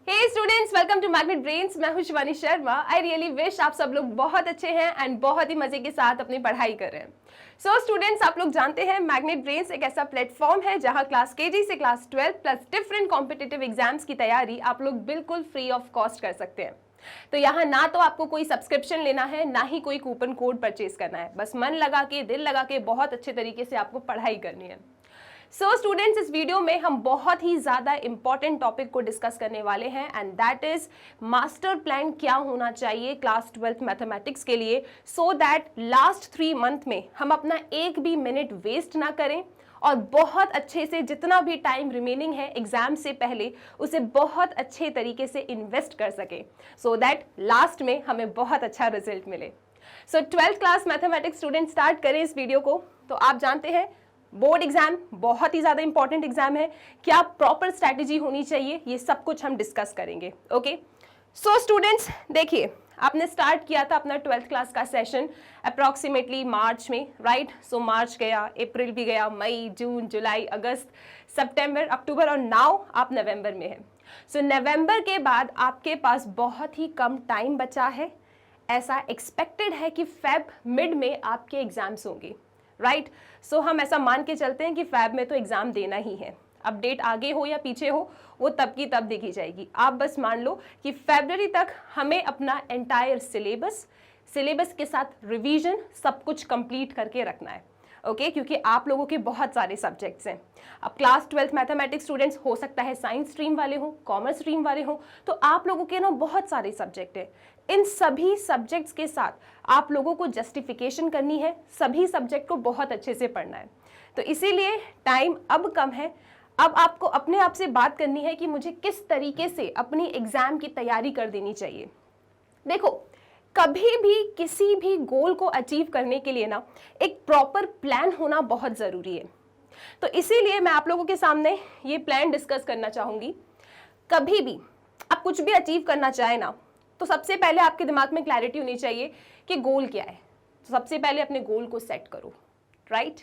Hey students, welcome to magnet brains. मैं हूं Shivani Sharma. I really wish आप सब लोग बहुत अच्छे हैं एंड बहुत ही मजे के साथ अपनी पढ़ाई कर रहे हैं। सो स्टूडेंट्स, आप लोग जानते हैं मैग्नेट ब्रेन्स एक ऐसा प्लेटफॉर्म है जहां क्लास केजी से class 12 plus different competitive exams की तैयारी आप लोग बिल्कुल फ्री ऑफ कॉस्ट कर सकते हैं। तो यहाँ ना तो आपको कोई सब्सक्रिप्शन लेना है, ना ही कोई कूपन कोड परचेज करना है। बस मन लगा के, दिल लगा के बहुत अच्छे तरीके से आपको पढ़ाई करनी है। सो स्टूडेंट्स, इस वीडियो में हम बहुत ही ज़्यादा इंपॉर्टेंट टॉपिक को डिस्कस करने वाले हैं and that is master plan क्या होना चाहिए क्लास 12th मैथमेटिक्स के लिए, सो दैट लास्ट 3 मंथ में हम अपना एक भी मिनट वेस्ट ना करें और बहुत अच्छे से जितना भी टाइम रिमेनिंग है एग्जाम से पहले उसे बहुत अच्छे तरीके से इन्वेस्ट कर सकें, सो दैट लास्ट में हमें बहुत अच्छा रिजल्ट मिले। सो 12th class mathematics student, start करें इस वीडियो को। तो आप जानते हैं बोर्ड एग्जाम बहुत ही ज्यादा इंपॉर्टेंट एग्जाम है। क्या प्रॉपर स्ट्रैटेजी होनी चाहिए, ये सब कुछ हम डिस्कस करेंगे। ओके, सो स्टूडेंट्स देखिए, आपने स्टार्ट किया था अपना 12th क्लास का सेशन अप्रॉक्सीमेटली मार्च में, राइट। सो मार्च गया, अप्रैल भी गया, मई, जून, जुलाई, अगस्त, सितंबर, अक्टूबर और नाउ आप नवंबर में हैं। सो नवंबर के बाद आपके पास बहुत ही कम टाइम बचा है। ऐसा एक्सपेक्टेड है कि फेब मिड में आपके एग्जाम्स होंगे, राइट। सो हम ऐसा मान के चलते हैं कि फैब में तो एग्जाम देना ही है। अब डेट आगे हो या पीछे हो वो तब की तब देखी जाएगी। आप बस मान लो कि फरवरी तक हमें अपना एंटायर सिलेबस के साथ रिवीजन सब कुछ कंप्लीट करके रखना है। ओके, क्योंकि आप लोगों के बहुत सारे सब्जेक्ट्स हैं। अब क्लास 12th मैथमेटिक्स स्टूडेंट्स, हो सकता है साइंस स्ट्रीम वाले हो, कॉमर्स स्ट्रीम वाले हो, तो आप लोगों के ना बहुत सारे सब्जेक्ट हैं। इन सभी सब्जेक्ट्स के साथ आप लोगों को जस्टिफिकेशन करनी है, सभी सब्जेक्ट को बहुत अच्छे से पढ़ना है। तो इसीलिए टाइम अब कम है। अब आपको अपने आप से बात करनी है कि मुझे किस तरीके से अपनी एग्जाम की तैयारी कर देनी चाहिए। देखो, कभी भी किसी भी गोल को अचीव करने के लिए ना एक प्रॉपर प्लान होना बहुत ज़रूरी है। तो इसीलिए मैं आप लोगों के सामने ये प्लान डिस्कस करना चाहूँगी। कभी भी आप कुछ भी अचीव करना चाहें ना, तो सबसे पहले आपके दिमाग में क्लैरिटी होनी चाहिए कि गोल क्या है। तो सबसे पहले अपने गोल को सेट करो, राइट।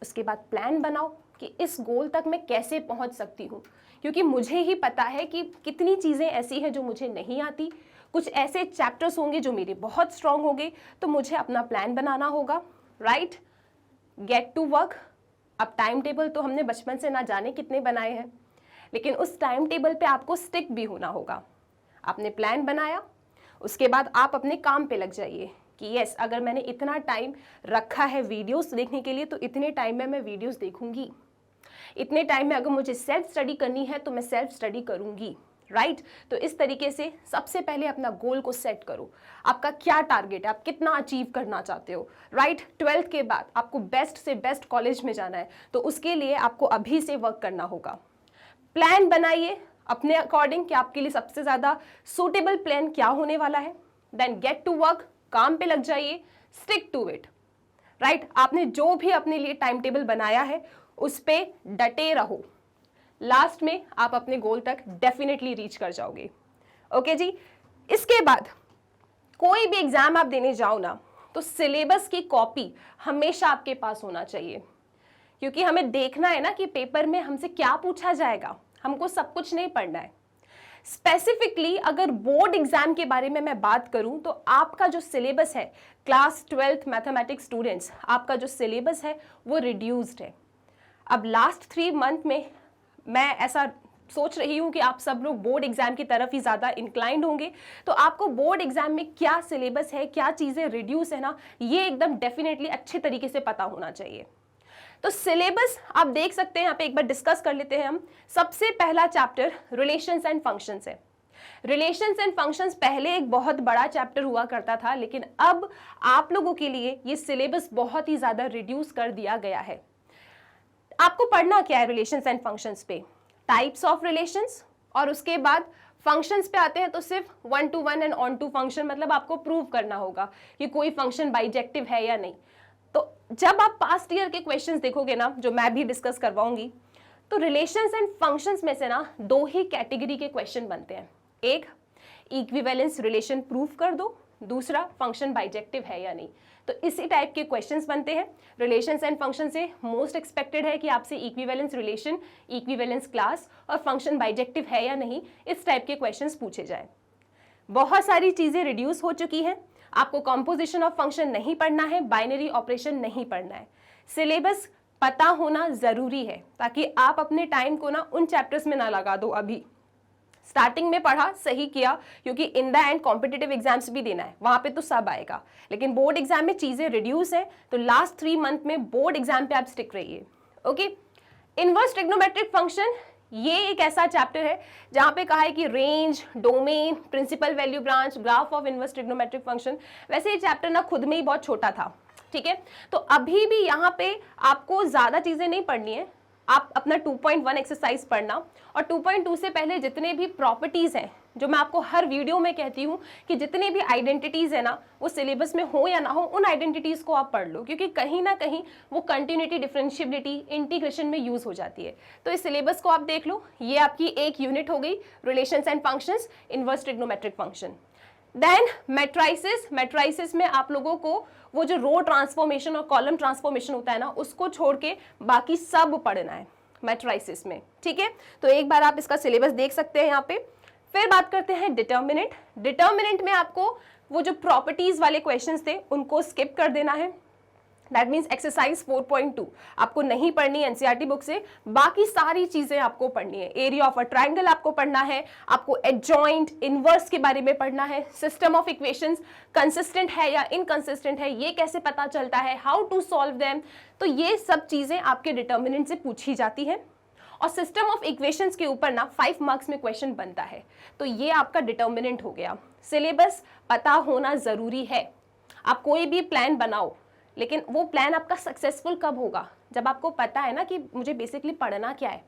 उसके बाद प्लान बनाओ कि इस गोल तक मैं कैसे पहुंच सकती हूँ, क्योंकि मुझे ही पता है कि कितनी चीज़ें ऐसी हैं जो मुझे नहीं आती। कुछ ऐसे चैप्टर्स होंगे जो मेरे बहुत स्ट्रांग होंगे, तो मुझे अपना प्लान बनाना होगा, राइट। Get to work. अब टाइम टेबल तो हमने बचपन से ना जाने कितने बनाए हैं, लेकिन उस टाइम टेबल पे आपको स्टिक भी होना होगा। आपने प्लान बनाया, उसके बाद आप अपने काम पे लग जाइए कि यस, अगर मैंने इतना टाइम रखा है वीडियोस देखने के लिए तो इतने टाइम में मैं वीडियोस देखूंगी। इतने टाइम में अगर मुझे सेल्फ स्टडी करनी है तो मैं सेल्फ स्टडी करूंगी, राइट। तो इस तरीके से सबसे पहले अपना गोल को सेट करो। आपका क्या टारगेट है, आप कितना अचीव करना चाहते हो, राइट। 12th के बाद आपको बेस्ट से बेस्ट कॉलेज में जाना है, तो उसके लिए आपको अभी से वर्क करना होगा। प्लान बनाइए अपने अकॉर्डिंग कि आपके लिए सबसे ज़्यादा सूटेबल प्लान क्या होने वाला है। देन गेट टू वर्क, काम पे लग जाइए, स्टिक टू इट, राइट। आपने जो भी अपने लिए टाइम टेबल बनाया है उस पे डटे रहो। लास्ट में आप अपने गोल तक डेफिनेटली रीच कर जाओगे। ओके जी। इसके बाद कोई भी एग्जाम आप देने जाओ ना, तो सिलेबस की कॉपी हमेशा आपके पास होना चाहिए, क्योंकि हमें देखना है ना कि पेपर में हमसे क्या पूछा जाएगा। हमको सब कुछ नहीं पढ़ना है। स्पेसिफिकली अगर बोर्ड एग्जाम के बारे में मैं बात करूं, तो आपका जो सिलेबस है क्लास 12th मैथमेटिक्स स्टूडेंट्स, आपका जो सिलेबस है वो रिड्यूस्ड है। अब लास्ट 3 मंथ में मैं ऐसा सोच रही हूं कि आप सब लोग बोर्ड एग्जाम की तरफ ही ज़्यादा इंक्लाइंड होंगे। तो आपको बोर्ड एग्जाम में क्या सिलेबस है, क्या चीज़ें रिड्यूस है ना, ये एकदम डेफिनेटली अच्छे तरीके से पता होना चाहिए। तो सिलेबस आप देख सकते हैं, यहाँ पे एक बार डिस्कस कर लेते हैं हम। सबसे पहला चैप्टर रिलेशंस एंड फंक्शंस है। रिलेशंस एंड फंक्शंस पहले एक बहुत बड़ा चैप्टर हुआ करता था, लेकिन अब आप लोगों के लिए ये सिलेबस बहुत ही ज़्यादा रिड्यूस कर दिया गया है। आपको पढ़ना क्या है रिलेशंस एंड फंक्शंस पे? टाइप्स ऑफ रिलेशंस, और उसके बाद फंक्शंस पे आते हैं तो सिर्फ 1 to 1 and onto function, मतलब आपको प्रूव करना होगा कि कोई फंक्शन बाइजेक्टिव है या नहीं। तो जब आप पास्ट ईयर के क्वेश्चंस देखोगे ना, जो मैं भी डिस्कस करवाऊंगी, तो रिलेशंस एंड फंक्शंस में से ना 2 ही कैटेगरी के क्वेश्चन बनते हैं। एक, इक्विवेलेंस रिलेशन प्रूफ कर दो, दूसरा फंक्शन बाइजेक्टिव है या नहीं। तो इसी टाइप के क्वेश्चंस बनते हैं। रिलेशंस एंड फंक्शन से मोस्ट एक्सपेक्टेड है कि आपसे इक्विवेलेंस रिलेशन, इक्विवेलेंस क्लास और फंक्शन बाइजेक्टिव है या नहीं, इस टाइप के क्वेश्चंस पूछे जाएं। बहुत सारी चीजें रिड्यूस हो चुकी हैं। आपको कॉम्पोजिशन ऑफ फंक्शन नहीं पढ़ना है, बाइनरी ऑपरेशन नहीं पढ़ना है। सिलेबस पता होना जरूरी है ताकि आप अपने टाइम को ना उन चैप्टर्स में ना लगा दो। अभी स्टार्टिंग में पढ़ा, सही किया, क्योंकि in the end competitive exams भी देना है, वहां पे तो सब आएगा, लेकिन बोर्ड एग्जाम में चीजें रिड्यूस है, तो लास्ट 3 मंथ में बोर्ड एग्जाम पे आप स्टिक रहिए। ओके, इनवर्स ट्रिग्नोमेट्रिक फंक्शन, ये एक ऐसा चैप्टर है जहां पे कहा है कि range, domain, principal value branch, graph of inverse trigonometric function. वैसे ये चैप्टर ना खुद में ही बहुत छोटा था, ठीक है, तो अभी भी यहाँ पे आपको ज्यादा चीजें नहीं पढ़नी है। आप अपना 2.1 एक्सरसाइज पढ़ना, और 2.2 से पहले जितने भी प्रॉपर्टीज हैं, जो मैं आपको हर वीडियो में कहती हूँ कि जितने भी आइडेंटिटीज है ना, वो सिलेबस में हो या ना हो, उन आइडेंटिटीज को आप पढ़ लो, क्योंकि कहीं ना कहीं वो कंटिन्यूटी, डिफरेंशिएबिलिटी, इंटीग्रेशन में यूज हो जाती है। तो इस सिलेबस को आप देख लो। ये आपकी एक यूनिट हो गई, relations and functions, inverse trigonometric function. Then matrices, matrices में आप लोगों को वो जो रो ट्रांसफॉर्मेशन और कॉलम ट्रांसफॉर्मेशन होता है ना, उसको छोड़ के बाकी सब पढ़ना है मैट्राइसिस में, ठीक है। तो एक बार आप इसका सिलेबस देख सकते हैं यहाँ पे। फिर बात करते हैं डिटर्मिनेंट। डिटर्मिनेंट में आपको वो जो प्रॉपर्टीज वाले क्वेश्चंस थे उनको स्किप कर देना है। दैट मीन्स एक्सरसाइज 4.2 आपको नहीं पढ़नी है एनसीईआरटी बुक से, बाकी सारी चीजें आपको पढ़नी है। एरिया ऑफ अ ट्राइंगल आपको पढ़ना है, आपको एडजॉइंट, इनवर्स के बारे में पढ़ना है, सिस्टम ऑफ इक्वेशंस कंसिस्टेंट है या इनकंसिस्टेंट है, ये कैसे पता चलता है, हाउ टू सॉल्व देम। तो ये सब चीजें आपके डिटर्मिनेंट से पूछी जाती है। और सिस्टम ऑफ इक्वेशंस के ऊपर ना 5 मार्क्स में क्वेश्चन बनता है। तो ये आपका डिटर्मिनेंट हो गया। सिलेबस पता होना जरूरी है। आप कोई भी प्लान बनाओ, लेकिन वो प्लान आपका सक्सेसफुल कब होगा, जब आपको पता है ना कि मुझे बेसिकली पढ़ना क्या है।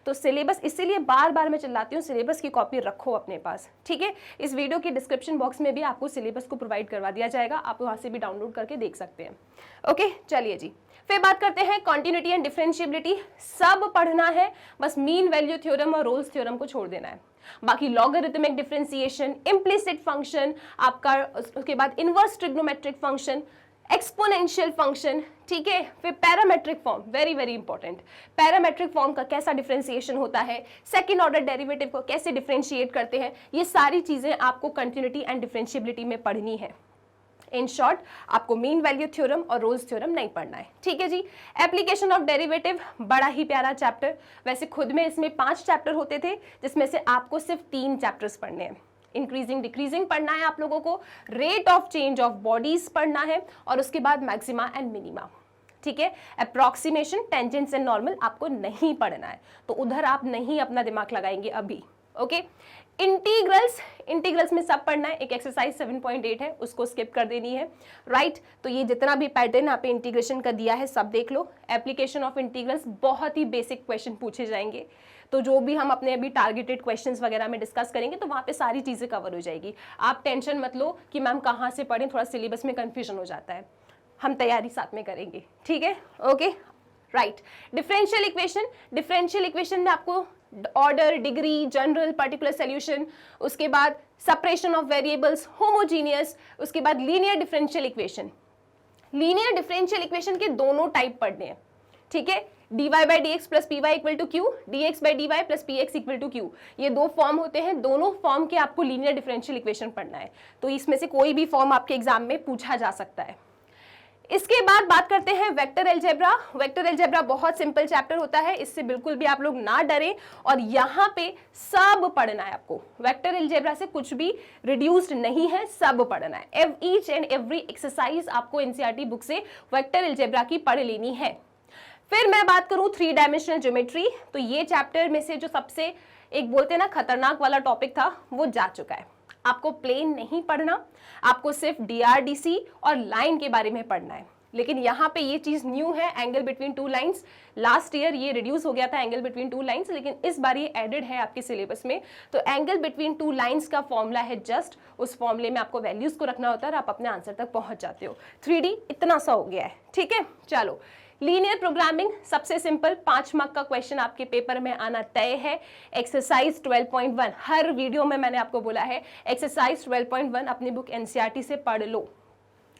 तो सिलेबस, इसीलिए बार बार मैं चिल्लाती हूँ, सिलेबस की कॉपी रखो अपने पास, ठीक है। इस वीडियो के डिस्क्रिप्शन बॉक्स में भी आपको सिलेबस को प्रोवाइड करवा दिया जाएगा, आप वहाँ से भी डाउनलोड करके देख सकते हैं। ओके, चलिए जी, फिर बात करते हैं कॉन्टिन्यूटी एंड डिफरेंशिएबिलिटी। सब पढ़ना है, बस मीन वैल्यू थ्योरम और रोल्स थ्योरम को छोड़ देना है। बाकी लॉगरिथमिक डिफरेंशिएशन, इम्प्लिसिट फंक्शन आपका, उसके बाद inverse trigonometric function, exponential function, ठीक है। फिर parametric form, very very important, parametric form का कैसा डिफरेंशिएशन होता है, सेकंड ऑर्डर डेरिवेटिव को कैसे डिफरेंशिएट करते हैं, ये सारी चीजें आपको कंटिन्यूटी एंड डिफरेंशिएबिलिटी में पढ़नी है। इन शॉर्ट, आपको मीन वैल्यू थ्योरम और रोल्स थ्योरम नहीं पढ़ना है, ठीक है जी। एप्लीकेशन ऑफ डेरिवेटिव, बड़ा ही प्यारा चैप्टर। वैसे खुद में इसमें 5 चैप्टर होते थे, जिसमें से आपको सिर्फ 3 चैप्टर्स पढ़ने हैं। इंक्रीजिंग डिक्रीजिंग पढ़ना है आप लोगों को, rate of change of bodies पढ़ना है, और उसके बाद मैक्सिमा एंड मिनिमा, ठीक है। अप्रॉक्सीमेशन, टेंजेंट्स एंड नॉर्मल आपको नहीं पढ़ना है, तो उधर आप नहीं अपना दिमाग लगाएंगे अभी। ओके, इंटीग्रल्स, इंटीग्रल्स में सब पढ़ना है। एक एक्सरसाइज 7.8 है, उसको स्किप कर देनी है, राइट। तो ये जितना भी पैटर्न यहाँ पे इंटीग्रेशन का दिया है सब देख लो। एप्लीकेशन ऑफ इंटीग्रल्स, बहुत ही बेसिक क्वेश्चन पूछे जाएंगे, तो जो भी हम अपने अभी टारगेटेड क्वेश्चंस वगैरह में डिस्कस करेंगे तो वहाँ पे सारी चीजें कवर हो जाएगी। आप टेंशन मत लो कि मैम कहाँ से पढ़ें, थोड़ा सिलेबस में कंफ्यूजन हो जाता है, हम तैयारी साथ में करेंगे, ठीक है। Okay, right. Differential equation, differential equation में आपको order, degree, general, particular solution, उसके बाद सेपरेशन ऑफ वेरिएबल्स, होमोजीनियस, उसके बाद linear differential equation. Linear differential equation के दोनों टाइप पढ़ने हैं, ठीक है। dy by dx plus py equal to q, dx by dy plus px equal to q, ये 2 फॉर्म होते हैं। दोनों फॉर्म के आपको लीनियर डिफरेंशियल इक्वेशन पढ़ना है, तो इसमें से कोई भी फॉर्म आपके एग्जाम में पूछा जा सकता है। इसके बाद बात करते हैं वेक्टर अलजेब्रा। वेक्टर अलजेब्रा बहुत सिंपल चैप्टर होता है, इससे बिल्कुल भी आप लोग ना डरें, और यहाँ पे सब पढ़ना है आपको। वेक्टर अलजेब्रा से कुछ भी रिड्यूस्ड नहीं है, सब पढ़ना है। ईच एंड एवरी एक्सरसाइज आपको एनसीईआरटी बुक से वेक्टर अलजेब्रा की पढ़ लेनी है। फिर मैं बात करूं 3 डायमेंशनल ज्योमेट्री, तो ये चैप्टर में से जो सबसे एक बोलते हैं ना खतरनाक वाला टॉपिक था, वो जा चुका है। आपको प्लेन नहीं पढ़ना, आपको सिर्फ डीआरडीसी और लाइन के बारे में पढ़ना है। लेकिन यहाँ पे ये चीज न्यू है, angle between 2 lines. Last year ये रिड्यूस हो गया था एंगल बिटवीन 2 लाइंस, लेकिन इस बार ये एडेड है आपके सिलेबस में। तो एंगल बिटवीन 2 लाइंस का फॉर्मूला है जस्ट, उस फॉर्मूले में आपको वैल्यूज को रखना होता है और आप अपने आंसर तक पहुंच जाते हो। 3D इतना सा हो गया है, ठीक है। चलो, लीनियर प्रोग्रामिंग सबसे सिंपल 5 मार्क का क्वेश्चन आपके पेपर में आना तय है। एक्सरसाइज 12.1 हर वीडियो में मैंने आपको बोला है, एक्सरसाइज 12.1 अपनी बुक एनसीईआरटी से पढ़ लो,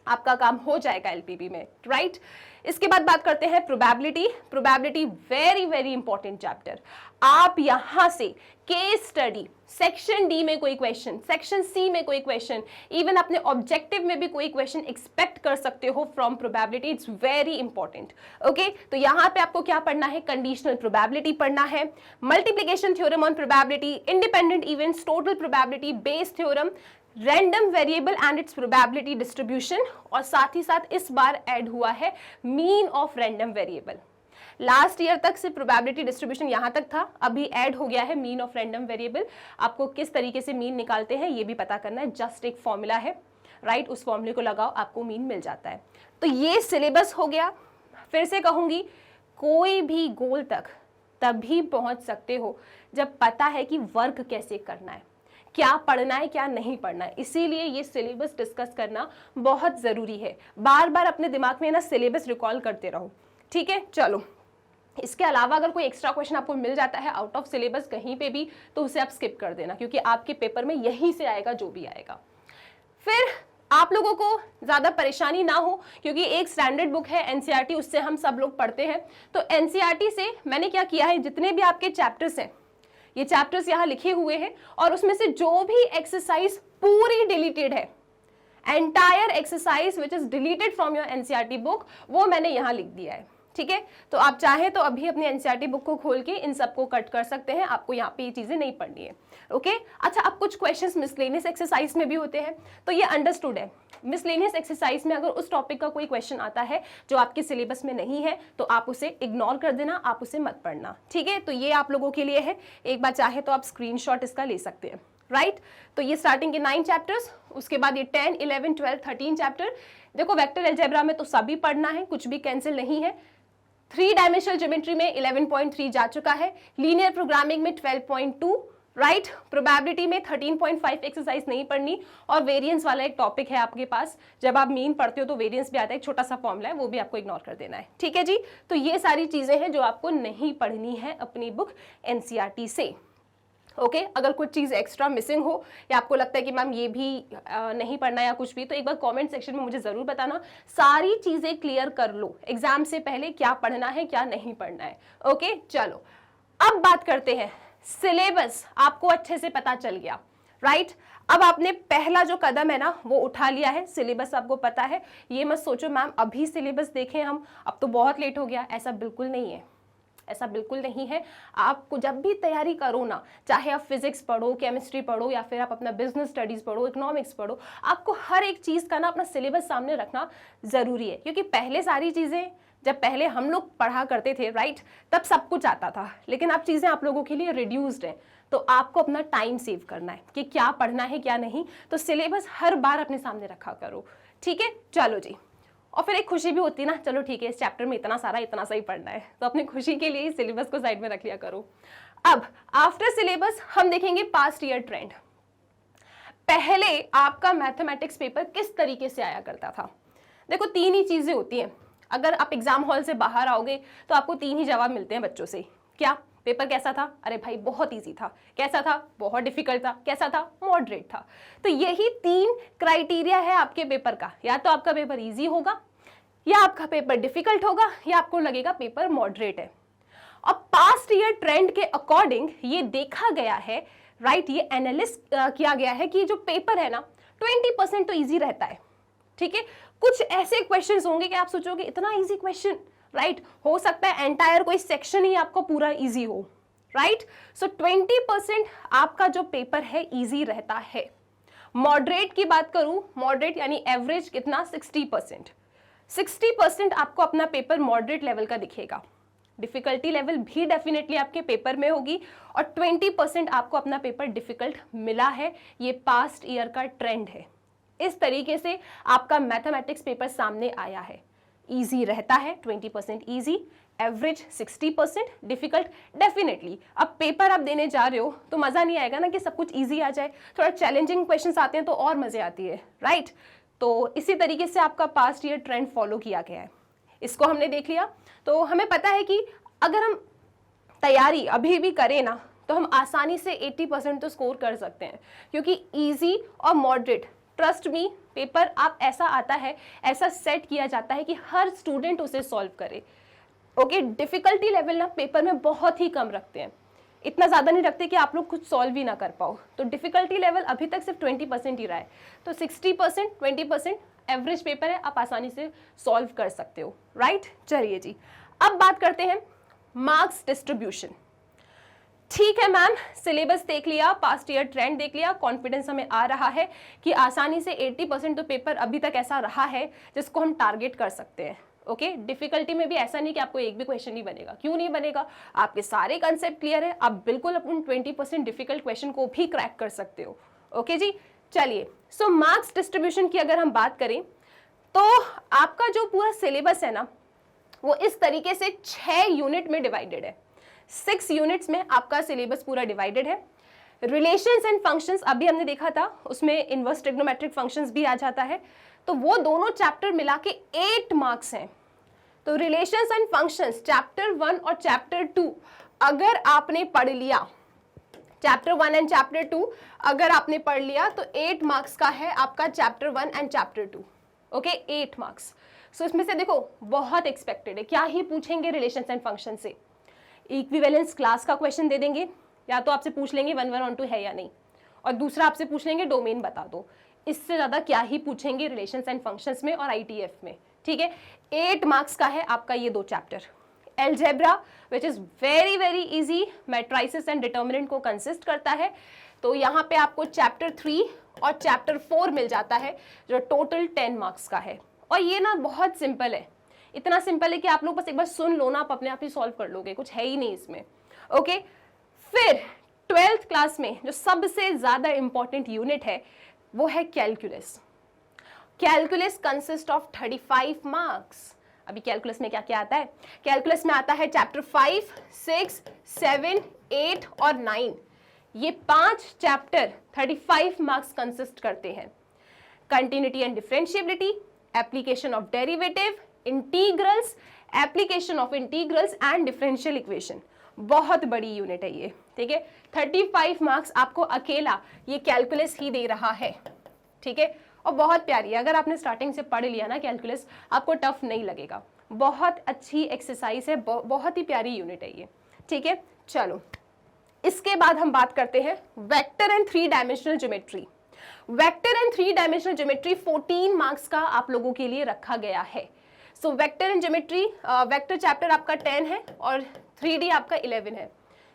आपका काम हो जाएगा एलपीबी में, राइट। इसके बाद बात करते हैं probability. Probability very very important chapter. आप यहां से केस स्टडी, सेक्शन डी में कोई क्वेश्चन, सेक्शन सी में कोई क्वेश्चन, इवन अपने ऑब्जेक्टिव में भी कोई क्वेश्चन एक्सपेक्ट कर सकते हो from probability. It's very important. Okay, तो यहां पे आपको क्या पढ़ना है, कंडीशनल प्रोबेबिलिटी पढ़ना है, multiplication theorem on probability, independent events, total probability based theorem, random variable and it's probability distribution, और साथ ही साथ इस बार ऐड हुआ है mean of random variable. Last year तक सिर्फ प्रोबेबिलिटी डिस्ट्रीब्यूशन यहां तक था, अभी ऐड हो गया है मीन ऑफ रैंडम वेरिएबल। आपको किस तरीके से मीन निकालते हैं ये भी पता करना है, जस्ट एक फॉर्मूला है, राइट, उस फॉर्मूले को लगाओ आपको मीन मिल जाता है। तो ये सिलेबस हो गया। फिर से कहूंगी, कोई भी गोल तक तभी पहुंच सकते हो जब पता है कि वर्क कैसे करना है, क्या पढ़ना है क्या नहीं पढ़ना है। इसीलिए ये सिलेबस डिस्कस करना बहुत जरूरी है। बार बार अपने दिमाग में ना सिलेबस रिकॉल करते रहो, ठीक है। चलो, इसके अलावा अगर कोई एक्स्ट्रा क्वेश्चन आपको मिल जाता है आउट ऑफ सिलेबस कहीं पे भी, तो उसे आप स्किप कर देना, क्योंकि आपके पेपर में यहीं से आएगा जो भी आएगा। फिर आप लोगों को ज्यादा परेशानी ना हो, क्योंकि एक स्टैंडर्ड बुक है एनसीईआरटी, उससे हम सब लोग पढ़ते हैं। तो एनसीईआरटी से मैंने क्या किया है, जितने भी आपके चैप्टर्स हैं, ये चैप्टर्स यहाँ लिखे हुए हैं, और उसमें से जो भी एक्सरसाइज पूरी डिलीटेड है, entire exercise which is deleted from your NCERT book, वो मैंने यहाँ लिख दिया है, ठीक है। तो आप चाहे तो अभी अपनी एनसीईआरटी बुक को खोल के इन सबको कट कर सकते हैं, आपको यहाँ पे ये चीजें नहीं पढ़नी है, ओके। अच्छा, अब कुछ क्वेश्चंस मिसलेनियस एक्सरसाइज में भी होते हैं, तो ये अंडरस्टूड है। मिसलेनियस एक्सरसाइज में अगर उस टॉपिक का कोई क्वेश्चन आता है जो आपके सिलेबस में नहीं है, तो आप उसे इग्नोर कर देना, आप उसे मत पढ़ना, ठीक है। तो ये आप लोगों के लिए है, एक बार चाहे तो आप स्क्रीनशॉट इसका ले सकते हैं, राइट। तो ये स्टार्टिंग के 9 चैप्टर्स, उसके बाद ये 10, 11, 12, 13 चैप्टर। देखो, वेक्टर अलजेब्रा में तो सभी पढ़ना है, कुछ भी कैंसिल नहीं है। 3 डायमेंशनल ज्योमेट्री में 11.3 जा चुका है, लीनियर प्रोग्रामिंग में 12.2, राइट। प्रोबेबिलिटी में 13.5 एक्सरसाइज नहीं पढ़नी, और वेरिएंस वाला एक टॉपिक है आपके पास, जब आप मीन पढ़ते हो तो वेरिएंस भी आता है, एक छोटा सा फॉर्मूला है, वो भी आपको इग्नोर कर देना है, ठीक है जी। तो ये सारी चीजें हैं जो आपको नहीं पढ़नी है अपनी बुक एनसीईआरटी से, ओके। अगर कुछ चीज़ एक्स्ट्रा मिसिंग हो या आपको लगता है कि मैम ये भी नहीं पढ़ना या कुछ भी, तो एक बार कमेंट सेक्शन में मुझे ज़रूर बताना। सारी चीज़ें क्लियर कर लो एग्जाम से पहले, क्या पढ़ना है क्या नहीं पढ़ना है, ओके। चलो, अब बात करते हैं सिलेबस। आपको अच्छे से पता चल गया, राइट। अब आपने पहला जो कदम है ना वो उठा लिया है, सिलेबस आपको पता है। ये मत सोचो मैम अभी सिलेबस देखें हम, अब तो बहुत लेट हो गया, ऐसा बिल्कुल नहीं है, ऐसा बिल्कुल नहीं है। आपको जब भी तैयारी करो ना, चाहे आप फिजिक्स पढ़ो, केमिस्ट्री पढ़ो, या फिर आप अपना बिजनेस स्टडीज पढ़ो, इकोनॉमिक्स पढ़ो, आपको हर एक चीज़ का ना अपना सिलेबस सामने रखना ज़रूरी है। क्योंकि पहले सारी चीज़ें जब पहले हम लोग पढ़ा करते थे, राइट, तब सब कुछ आता था, लेकिन अब चीज़ें आप लोगों के लिए रिड्यूस्ड हैं। तो आपको अपना टाइम सेव करना है कि क्या पढ़ना है क्या नहीं, तो सिलेबस हर बार अपने सामने रखा करो, ठीक है। चलो जी, और फिर एक खुशी भी होती है ना, चलो ठीक है इस चैप्टर में इतना सा ही पढ़ना है, तो अपनी खुशी के लिए ही सिलेबस को साइड में रख लिया करो। अब आफ्टर सिलेबस हम देखेंगे पास्ट ईयर ट्रेंड। पहले आपका मैथमेटिक्स पेपर किस तरीके से आया करता था। देखो, 3 ही चीजें होती हैं। अगर आप एग्जाम हॉल से बाहर आओगे तो आपको 3 ही जवाब मिलते हैं बच्चों से। क्या पेपर कैसा था? अरे भाई बहुत इजी था। कैसा था? बहुत डिफिकल्ट था। कैसा था? मॉडरेट था। तो यही 3 क्राइटेरिया है आपके पेपर का, या तो आपका पेपर इजी होगा, या आपका पेपर डिफिकल्ट होगा, या आपको लगेगा पेपर मॉडरेट है। और पास्ट ईयर ट्रेंड के अकॉर्डिंग ये देखा गया है, राइट, ये एनालिस किया गया है कि जो पेपर है ना 20% तो इजी रहता है, ठीक है। कुछ ऐसे क्वेश्चंस होंगे कि आप सोचोगे इतना इजी क्वेश्चन, राइट, हो सकता है एंटायर कोई सेक्शन ही आपको पूरा इजी हो, राइट। सो 20% आपका जो पेपर है इजी रहता है। मॉडरेट की बात करूं, मॉडरेट यानी एवरेज कितना, 60%। 60% आपको अपना पेपर मॉडरेट लेवल का दिखेगा। डिफिकल्टी लेवल भी डेफिनेटली आपके पेपर में होगी, और 20% आपको अपना पेपर डिफिकल्ट मिला है। ये पास्ट ईयर का ट्रेंड है। इस तरीके से आपका मैथमेटिक्स पेपर सामने आया है। इजी रहता है 20% इजी, एवरेज 60%, डिफिकल्ट डेफिनेटली। अब पेपर आप देने जा रहे हो तो मज़ा नहीं आएगा ना कि सब कुछ इजी आ जाए, थोड़ा चैलेंजिंग क्वेश्चंस आते हैं तो और मज़े आती है, राइट। तो इसी तरीके से आपका पास्ट ईयर ट्रेंड फॉलो किया गया है। इसको हमने देख लिया। तो हमें पता है कि अगर हम तैयारी अभी भी करें ना तो हम आसानी से 80% तो स्कोर कर सकते हैं, क्योंकि इजी और मॉडरेट, ट्रस्ट मी, पेपर आप ऐसा आता है, ऐसा सेट किया जाता है कि हर स्टूडेंट उसे सॉल्व करे। ओके, डिफिकल्टी लेवल ना पेपर में बहुत ही कम रखते हैं, इतना ज़्यादा नहीं रखते कि आप लोग कुछ सॉल्व ही ना कर पाओ। तो डिफिकल्टी लेवल अभी तक सिर्फ 20% ही रहा है, तो 60% 20% एवरेज पेपर है, आप आसानी से सॉल्व कर सकते हो, राइट। चलिए जी, अब बात करते हैं मार्क्स डिस्ट्रीब्यूशन। ठीक है मैम, सिलेबस देख लिया, पास्ट ईयर ट्रेंड देख लिया, कॉन्फिडेंस हमें आ रहा है कि आसानी से 80% तो पेपर अभी तक ऐसा रहा है जिसको हम टारगेट कर सकते हैं। ओके, डिफिकल्टी में भी ऐसा नहीं कि आपको एक भी क्वेश्चन नहीं बनेगा, क्यों नहीं बनेगा, आपके सारे कंसेप्ट क्लियर है, आप बिल्कुल उन 20% डिफिकल्ट क्वेश्चन को भी क्रैक कर सकते हो। ओके जी, चलिए, सो मार्क्स डिस्ट्रीब्यूशन की अगर हम बात करें तो आपका जो पूरा सिलेबस है ना वो इस तरीके से 6 यूनिट में डिवाइडेड है। 6 यूनिट्स में आपका सिलेबस पूरा डिवाइडेड है। रिलेशंस एंड फंक्शंस अभी हमने देखा था, उसमें इनवर्स ट्रिग्नोमेट्रिक फंक्शंस भी आ जाता है, तो वो दोनों चैप्टर मिला के 8 मार्क्स हैं। तो रिलेशंस एंड फंक्शंस चैप्टर 1 और चैप्टर 2 अगर आपने पढ़ लिया, चैप्टर 1 एंड चैप्टर 2 अगर आपने पढ़ लिया तो 8 मार्क्स का है आपका chapter 1 and chapter 2। Okay, 8 marks. So इसमें से देखो बहुत एक्सपेक्टेड है, क्या ही पूछेंगे रिलेशंस एंड फंक्शन से, इक्विवेलेंस क्लास का क्वेश्चन दे देंगे, या तो आपसे पूछ लेंगे 1 1 1 2 है या नहीं, और दूसरा आपसे पूछ लेंगे डोमेन बता दो। इससे ज्यादा क्या ही पूछेंगे रिलेशंस एंड फंक्शंस में और आईटीएफ में। ठीक है, 8 मार्क्स का है आपका ये 2 chapter. Algebra which is very very easy, matrices and determinant को कंसिस्ट करता है, तो यहाँ पे आपको चैप्टर 3 और चैप्टर 4 मिल जाता है जो टोटल 10 मार्क्स का है। और ये ना बहुत सिंपल है, इतना सिंपल है कि आप लोग बस एक बार सुन लो ना, आप अपने आप ही सॉल्व कर लोगे, कुछ है ही नहीं इसमें। ओके, फिर 12th क्लास में जो सबसे ज्यादा इंपॉर्टेंट यूनिट है वो है calculus. Calculus consist of 35 marks. अभी कैलकुलस में क्या क्या आता है, कैलकुलस में आता है चैप्टर 5, 6, 7, 8 और 9। ये 5 चैप्टर 35 मार्क्स कंसिस्ट करते हैं। Continuity and differentiability, application of derivative, integrals, application of integrals and differential equation. बहुत बड़ी यूनिट है ये, ठीक है। 35 मार्क्स आपको अकेला ये कैलकुलस ही दे रहा है, ठीक है। और बहुत प्यारी है, अगर आपने स्टार्टिंग से पढ़ लिया ना कैलकुलस, आपको टफ नहीं लगेगा। बहुत अच्छी एक्सरसाइज है, बहुत ही प्यारी यूनिट है ये, ठीक है। चलो, इसके बाद हम बात करते हैं vector and 3 dimensional geometry. Vector and 3 dimensional geometry 14 marks का आप लोगों के लिए रखा गया है। So vector and geometry, vector chapter आपका 10 है और 3D आपका 11 है।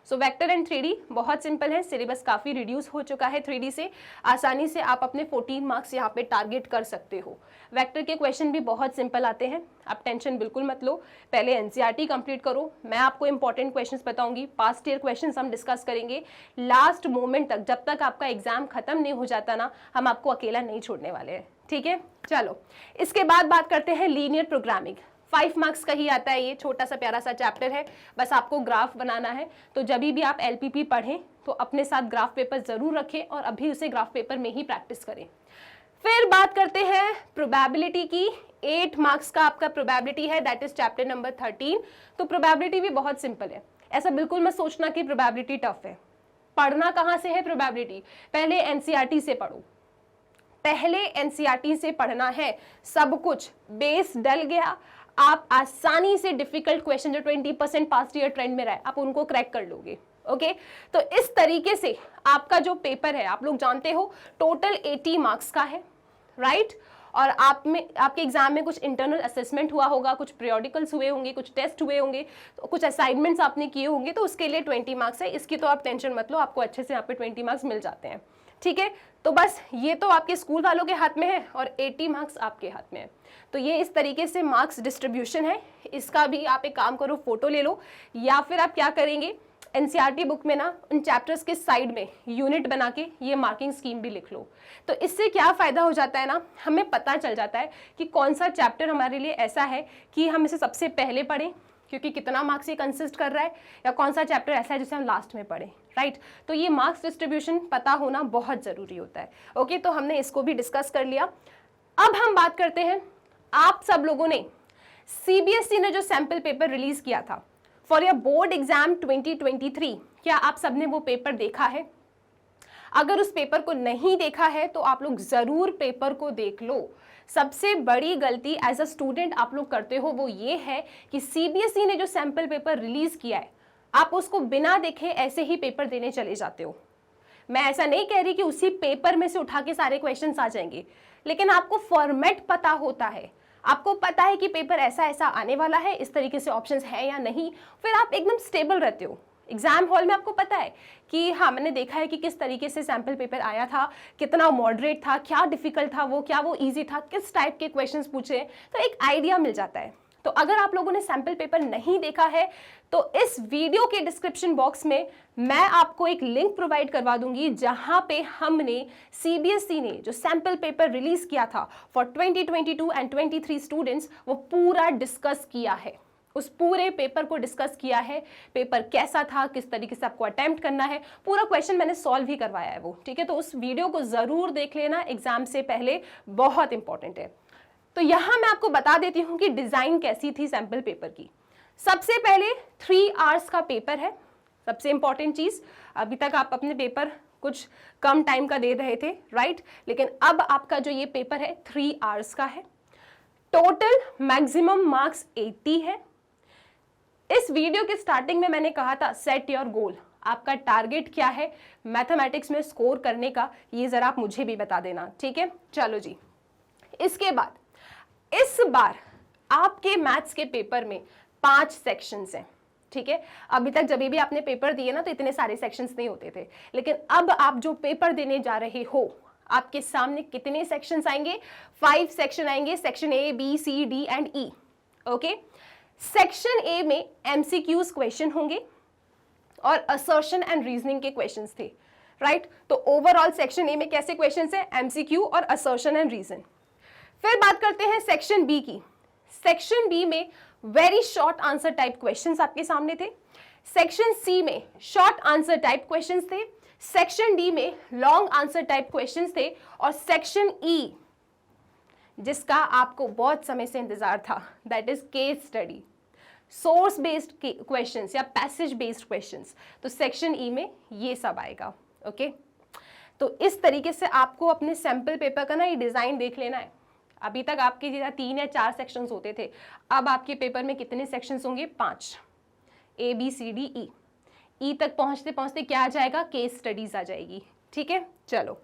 सो वेक्टर एंड 3D बहुत सिंपल है, सिलेबस काफ़ी रिड्यूस हो चुका है 3D से, आसानी से आप अपने 14 मार्क्स यहाँ पे टारगेट कर सकते हो। वेक्टर के क्वेश्चन भी बहुत सिंपल आते हैं, आप टेंशन बिल्कुल मत लो। पहले एनसीईआरटी कंप्लीट करो, मैं आपको इंपॉर्टेंट क्वेश्चंस बताऊंगी, पास्ट ईयर क्वेश्चंस हम डिस्कस करेंगे। लास्ट मोमेंट तक, जब तक आपका एग्जाम खत्म नहीं हो जाता ना, हम आपको अकेला नहीं छोड़ने वाले हैं, ठीक है। चलो, इसके बाद बात करते हैं लीनियर प्रोग्रामिंग। 5 मार्क्स का ही आता है, ये छोटा सा प्यारा सा चैप्टर है, बस आपको ग्राफ बनाना है। तो जब भी आप एलपीपी पढ़ें तो अपने साथ ग्राफ पेपर जरूर रखें और अभी उसे ग्राफ पेपर में ही प्रैक्टिस करें। फिर बात करते हैं प्रोबेबिलिटी की। 8 मार्क्स का आपका प्रोबेबिलिटी है, दैट इज चैप्टर नंबर 13। तो प्रोबेबिलिटी भी बहुत सिंपल है, ऐसा बिल्कुल मत सोचना कि प्रोबेबिलिटी टफ है। पढ़ना कहाँ से है प्रोबेबिलिटी, पहले एनसीईआरटी से पढ़ो, पहले एनसीईआरटी से पढ़ना है। सब कुछ बेस डल गया, आप आसानी से डिफिकल्ट क्वेश्चन जो 20% पास्ट ईयर ट्रेंड में रहा है, आप उनको क्रैक कर लोगे। ओके, तो इस तरीके से आपका जो पेपर है, आप लोग जानते हो टोटल 80 मार्क्स का है, राइट। और आपके एग्जाम में कुछ इंटरनल असेसमेंट हुआ होगा, कुछ पीरियोडिकल्स हुए होंगे, कुछ टेस्ट हुए होंगे, तो कुछ असाइनमेंट्स आपने किए होंगे, तो उसके लिए 20 मार्क्स है। इसकी तो आप टेंशन मत लो, आपको अच्छे से यहाँ पे 20 मार्क्स मिल जाते हैं, ठीक है। तो बस ये तो आपके स्कूल वालों के हाथ में है और 80 मार्क्स आपके हाथ में है। तो ये इस तरीके से मार्क्स डिस्ट्रीब्यूशन है। इसका भी आप एक काम करो, फोटो ले लो, या फिर आप क्या करेंगे, एनसीईआरटी बुक में ना उन चैप्टर्स के साइड में यूनिट बना के ये मार्किंग स्कीम भी लिख लो। तो इससे क्या फ़ायदा हो जाता है ना, हमें पता चल जाता है कि कौन सा चैप्टर हमारे लिए ऐसा है कि हम इसे सबसे पहले पढ़ें, क्योंकि कितना मार्क्स ये कंसिस्ट कर रहा है, या कौन सा चैप्टर ऐसा है जिसे हम लास्ट में पढ़ें, राइट। तो ये मार्क्स डिस्ट्रीब्यूशन पता होना बहुत ज़रूरी होता है। ओके, तो हमने इसको भी डिस्कस कर लिया। अब हम बात करते हैं, आप सब लोगों ने सीबीएसई ने जो सैंपल पेपर रिलीज किया था फॉर योर बोर्ड एग्जाम 2023, क्या आप सबने वो पेपर देखा है? अगर उस पेपर को नहीं देखा है तो आप लोग जरूर पेपर को देख लो। सबसे बड़ी गलती एज अ स्टूडेंट आप लोग करते हो वो ये है कि सीबीएसई ने जो सैंपल पेपर रिलीज किया है आप उसको बिना देखे ऐसे ही पेपर देने चले जाते हो। मैं ऐसा नहीं कह रही कि उसी पेपर में से उठा के सारे क्वेश्चंस आ जाएंगे, लेकिन आपको फॉर्मेट पता होता है, आपको पता है कि पेपर ऐसा ऐसा आने वाला है, इस तरीके से ऑप्शंस है या नहीं, फिर आप एकदम स्टेबल रहते हो। एग्जाम हॉल में आपको पता है कि हाँ मैंने देखा है कि किस तरीके से सैंपल पेपर आया था, कितना मॉडरेट था, क्या डिफिकल्ट था वो, क्या वो इजी था, किस टाइप के क्वेश्चंस पूछे, तो एक आइडिया मिल जाता है। तो अगर आप लोगों ने सैंपल पेपर नहीं देखा है तो इस वीडियो के डिस्क्रिप्शन बॉक्स में मैं आपको एक लिंक प्रोवाइड करवा दूंगी जहां पे हमने सीबीएसई ने जो सैंपल पेपर रिलीज किया था फॉर 2022 एंड 23 स्टूडेंट्स वो पूरा डिस्कस किया है। उस पूरे पेपर को डिस्कस किया है, पेपर कैसा था, किस तरीके से आपको अटेम्प्ट करना है, पूरा क्वेश्चन मैंने सॉल्व ही करवाया है वो, ठीक है। तो उस वीडियो को जरूर देख लेना, एग्जाम से पहले बहुत इंपॉर्टेंट है। तो यहां मैं आपको बता देती हूं कि डिजाइन कैसी थी सैंपल पेपर की। सबसे पहले 3 आवर्स का पेपर है, सबसे इंपॉर्टेंट चीज। अभी तक आप अपने पेपर कुछ कम टाइम का दे रहे थे, राइट, लेकिन अब आपका जो ये पेपर है 3 आवर्स का है। टोटल मैक्सिमम मार्क्स 80 है। इस वीडियो के स्टार्टिंग में मैंने कहा था सेट योर गोल, आपका टारगेट क्या है मैथमेटिक्स में स्कोर करने का, ये जरा आप मुझे भी बता देना, ठीक है। चलो जी, इसके बाद इस बार आपके मैथ्स के पेपर में 5 सेक्शंस हैं, ठीक है। अभी तक जब भी आपने पेपर दिए ना तो इतने सारे सेक्शंस नहीं होते थे, लेकिन अब आप जो पेपर देने जा रहे हो आपके सामने कितने सेक्शंस आएंगे? 5 सेक्शन आएंगे, section A, B, C, D and E, okay. Section A में एमसीक्यूज क्वेश्चन होंगे और असर्शन एंड रीजनिंग के क्वेश्चंस थे, राइट। तो ओवरऑल सेक्शन ए में कैसे क्वेश्चंस हैं? एमसीक्यू और असर्शन एंड रीजन। फिर बात करते हैं सेक्शन बी की। सेक्शन बी में very short answer type questions आपके सामने थे। सेक्शन सी में शॉर्ट आंसर टाइप क्वेश्चंस थे। सेक्शन डी में लॉन्ग आंसर टाइप क्वेश्चंस थे। और सेक्शन ई जिसका आपको बहुत समय से इंतजार था, that is case study, source based questions या पैसेज बेस्ड क्वेश्चंस। तो सेक्शन ई में ये सब आएगा, ओके। तो इस तरीके से आपको अपने सैंपल पेपर का ना ये डिजाइन देख लेना है। अभी तक आपके 3 या 4 सेक्शंस होते थे, अब आपके पेपर में कितने सेक्शंस होंगे? 5, ए बी सी डी ई। ई तक पहुंचते पहुंचते क्या आ जाएगा? केस स्टडीज आ जाएगी, ठीक है। चलो